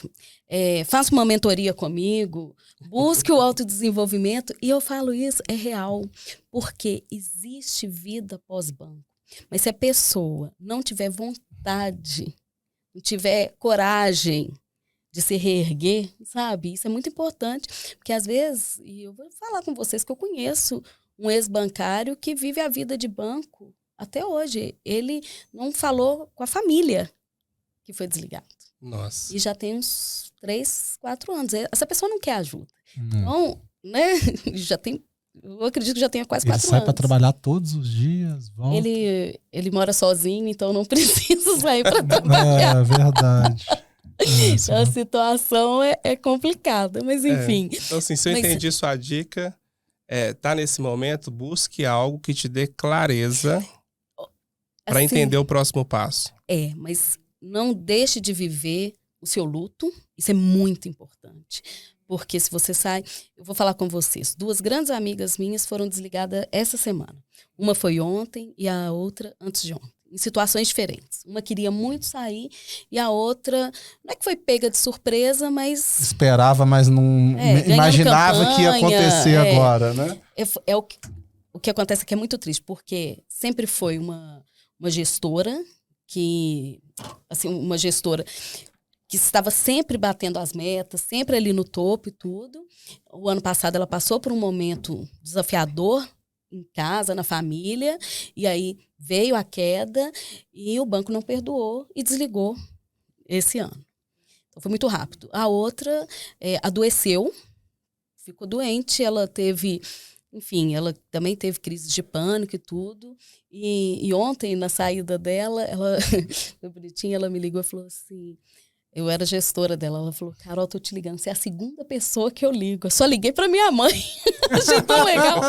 faça uma mentoria comigo, busque o autodesenvolvimento, e eu falo isso, é real, porque existe vida pós-banco. Mas se a pessoa não tiver vontade, não tiver coragem de se reerguer, sabe? Isso é muito importante, porque às vezes, e eu vou falar com vocês que eu conheço um ex-bancário que vive a vida de banco até hoje. Ele não falou com a família que foi desligado. Nossa. E já tem uns 3, 4 anos. Essa pessoa não quer ajuda. Então, né? Eu acredito que já tenha quase 4 anos. Ele sai para trabalhar todos os dias, volta. Ele mora sozinho, então não precisa sair para trabalhar. É verdade. A situação é complicada, mas enfim. Então, assim, se eu entendi sua dica, tá nesse momento, busque algo que te dê clareza para entender o próximo passo. Mas não deixe de viver o seu luto. Isso é muito importante. Porque se você sai... Eu vou falar com vocês. 2 grandes amigas minhas foram desligadas essa semana. Uma foi ontem e a outra antes de ontem. Em situações diferentes. Uma queria muito sair e a outra... Não é que foi pega de surpresa, mas... Esperava, mas não imaginava campanha, que ia acontecer agora, né? O que acontece aqui é muito triste. Porque sempre foi uma gestora que... Assim, uma gestora que estava sempre batendo as metas, sempre ali no topo e tudo. O ano passado ela passou por um momento desafiador em casa, na família, e aí veio a queda e o banco não perdoou e desligou esse ano. Então foi muito rápido. A outra adoeceu, ficou doente, ela teve... Enfim, ela também teve crise de pânico e tudo. E ontem, na saída dela, foi bonitinha, ela me ligou e falou assim... Eu era gestora dela. Ela falou, Carol, tô te ligando. Você é a 2ª pessoa que eu ligo. Eu só liguei pra minha mãe. Achei tão legal.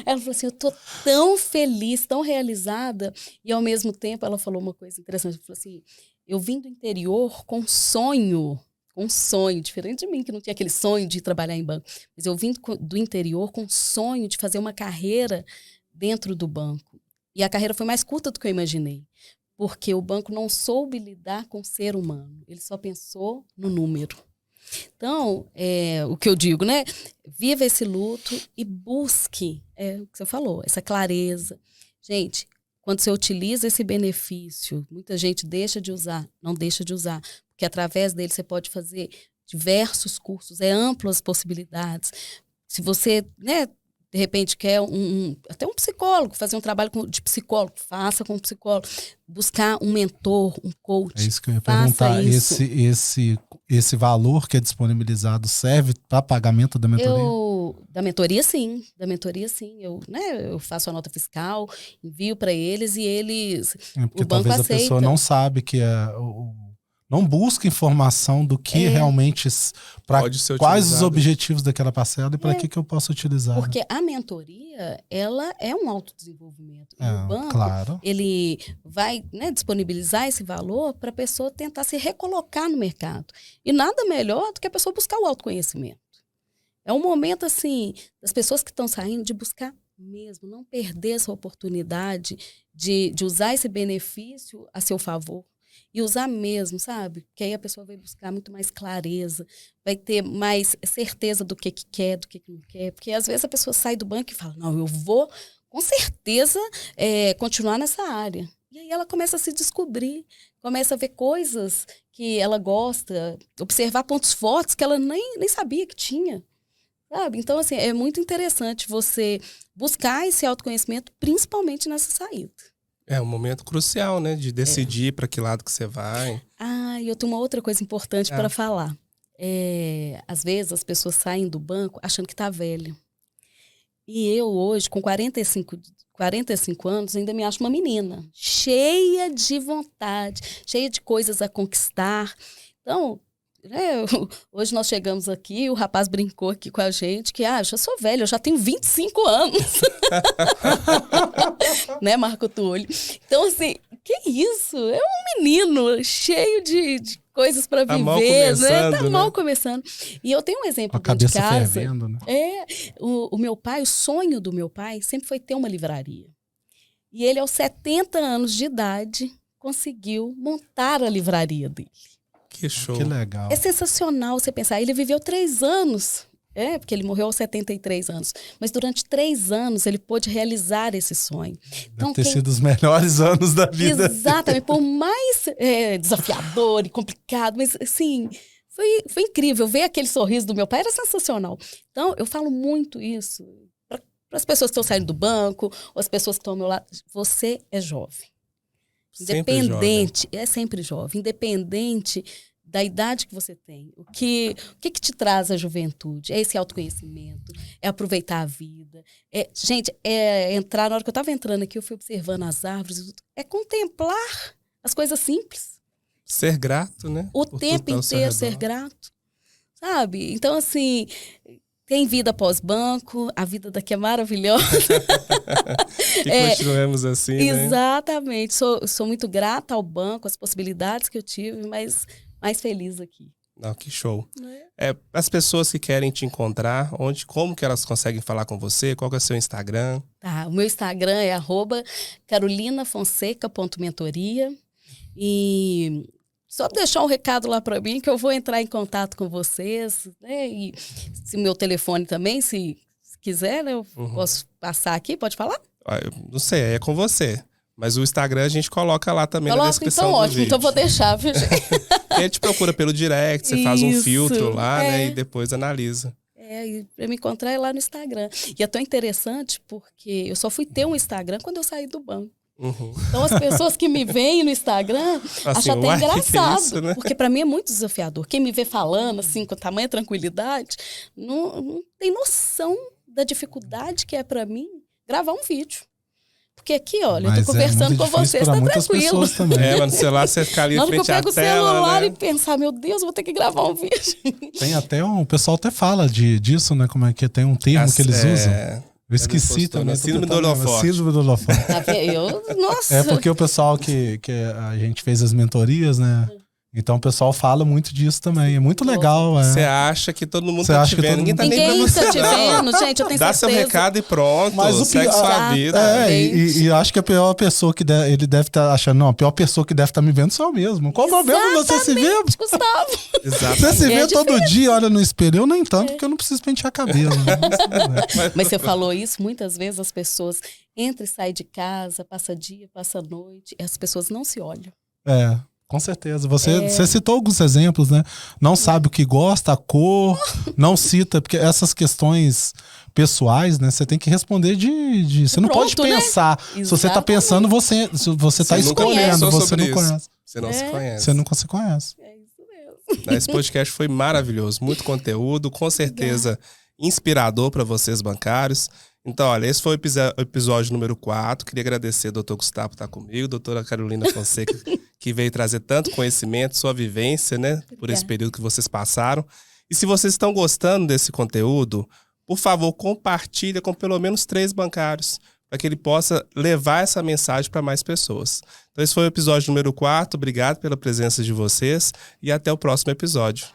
Ela falou assim, eu tô tão feliz, tão realizada. E, ao mesmo tempo, ela falou uma coisa interessante. Ela falou assim, eu vim do interior com sonho, diferente de mim, que não tinha aquele sonho de trabalhar em banco. Mas eu vim do interior com sonho de fazer uma carreira dentro do banco. E a carreira foi mais curta do que eu imaginei. Porque o banco não soube lidar com o ser humano. Ele só pensou no número. Então, o que eu digo, né? Viva esse luto e busque, o que você falou, essa clareza. Gente, quando você utiliza esse benefício, muita gente deixa de usar, não deixa de usar, porque através dele você pode fazer diversos cursos, amplas possibilidades. Se você, né, de repente quer até um psicólogo, fazer um trabalho de psicólogo, faça com um psicólogo. Buscar um mentor, um coach. É isso que eu ia perguntar. Esse valor que é disponibilizado serve para pagamento da mentoria? Da mentoria, sim. Eu faço a nota fiscal, envio para eles e eles. Porque o banco talvez aceita. A pessoa não sabe que não busca informação do que realmente, para quais os objetivos daquela parcela e para que eu posso utilizar. Porque a mentoria, ela é um autodesenvolvimento. E o banco, claro, ele vai, né, disponibilizar esse valor para a pessoa tentar se recolocar no mercado. E nada melhor do que a pessoa buscar o autoconhecimento. É um momento, assim, das pessoas que estão saindo de buscar mesmo, não perder essa oportunidade de usar esse benefício a seu favor. E usar mesmo, sabe? Porque aí a pessoa vai buscar muito mais clareza, vai ter mais certeza do que quer, do que não quer. Porque às vezes a pessoa sai do banco e fala, não, eu vou com certeza continuar nessa área. E aí ela começa a se descobrir, começa a ver coisas que ela gosta, observar pontos fortes que ela nem sabia que tinha. Sabe? Então, assim, é muito interessante você buscar esse autoconhecimento, principalmente nessa saída. É um momento crucial, né? De decidir para que lado que você vai. E eu tenho uma outra coisa importante para falar. Às vezes as pessoas saem do banco achando que tá velha. E eu hoje, com 45 anos, ainda me acho uma menina. Cheia de vontade, cheia de coisas a conquistar. Então, hoje nós chegamos aqui, o rapaz brincou aqui com a gente que, eu já sou velha, eu já tenho 25 anos. Né, Marco Túlio? Então, assim, que isso? É um menino cheio de coisas para viver, né? Tá mal começando. E eu tenho um exemplo dentro de casa. A cabeça fervendo, né? O meu pai, o sonho do meu pai sempre foi ter uma livraria. E ele, aos 70 anos de idade, conseguiu montar a livraria dele. Que show. Que legal. É sensacional você pensar. Ele viveu 3 anos, porque ele morreu aos 73 anos. Mas durante 3 anos ele pôde realizar esse sonho. Deve ter sido os melhores anos da vida. Exatamente. Por mais desafiador e complicado, mas assim, foi incrível. Ver aquele sorriso do meu pai era sensacional. Então, eu falo muito isso para as pessoas que estão saindo do banco, ou as pessoas que estão ao meu lado. Você é jovem. Independente, sempre jovem, independente da idade que você tem. O que te traz a juventude? É esse autoconhecimento, é aproveitar a vida. Gente, entrar, na hora que eu estava entrando aqui, eu fui observando as árvores, é contemplar as coisas simples. Ser grato, né? O tempo inteiro ser grato, sabe? Então, assim, tem vida pós-banco, a vida daqui é maravilhosa. Que continuemos assim, exatamente. Né? Sou muito grata ao banco, as possibilidades que eu tive, mas mais feliz aqui. Não, que show. As pessoas que querem te encontrar, como que elas conseguem falar com você? Qual que é o seu Instagram? O meu Instagram é @carolinafonseca.mentoria. E só deixar um recado lá para mim que eu vou entrar em contato com vocês, né? E se meu telefone também, se quiser, né, eu posso passar aqui, pode falar? Eu não sei, é com você. Mas o Instagram a gente coloca lá também na descrição então, do ótimo, vídeo. então vou deixar, viu, gente? A gente procura pelo direct, você faz um filtro lá, né? E depois analisa. E para me encontrar é lá no Instagram. E é tão interessante porque eu só fui ter um Instagram quando eu saí do banco. Então as pessoas que me veem no Instagram acham até engraçado, que isso, né? Porque para mim é muito desafiador. Quem me vê falando assim com tamanha tranquilidade não tem noção da dificuldade que é para mim gravar um vídeo. Porque aqui, olha, eu tô conversando com vocês, tá tranquilo. Mas no celular você fica ali em frente à tela, eu pego o celular, né? E pensar, meu Deus, vou ter que gravar um vídeo. Tem até o pessoal até fala disso, né? Como é que tem um termo que eles usam. Eu esqueci também. Síndrome do holofote. Síndrome do holofote. Nossa. É porque o pessoal que a gente fez as mentorias, né? Então o pessoal fala muito disso também. É muito legal. Você acha que todo mundo tá te vendo. Ninguém tá nem pra você. Ninguém tá te vendo, gente. Eu tenho Dá certeza. seu recado e pronto. Mas segue sua vida. E acho que a pior pessoa que ele deve estar achando, não, a pior pessoa que deve estar me vendo sou eu mesmo. Qual o nome mesmo você se vê? Gustavo. Exatamente. Você se vê todo dia, olha no espelho. Eu nem tanto, porque eu não preciso pentear cabelo. Mas você falou isso, muitas vezes as pessoas entram e saem de casa, passa dia, passa noite, e as pessoas não se olham. Com certeza. Você citou alguns exemplos, né? Não sabe o que gosta, a cor, não cita, porque essas questões pessoais, né? Você tem que responder de você não pode pensar. Né? Se você tá pensando, você tá escolhendo, você não conhece. Você não se conhece. Você nunca se conhece. É isso mesmo. Esse podcast foi maravilhoso, muito conteúdo, com certeza inspirador para vocês bancários. Então, olha, esse foi o episódio número 4. Queria agradecer ao doutor Gustavo por estar comigo, doutora Carolina Fonseca, que veio trazer tanto conhecimento, sua vivência, né, por esse período que vocês passaram. E se vocês estão gostando desse conteúdo, por favor, compartilha com pelo menos 3 bancários, para que ele possa levar essa mensagem para mais pessoas. Então, esse foi o episódio número 4. Obrigado pela presença de vocês e até o próximo episódio.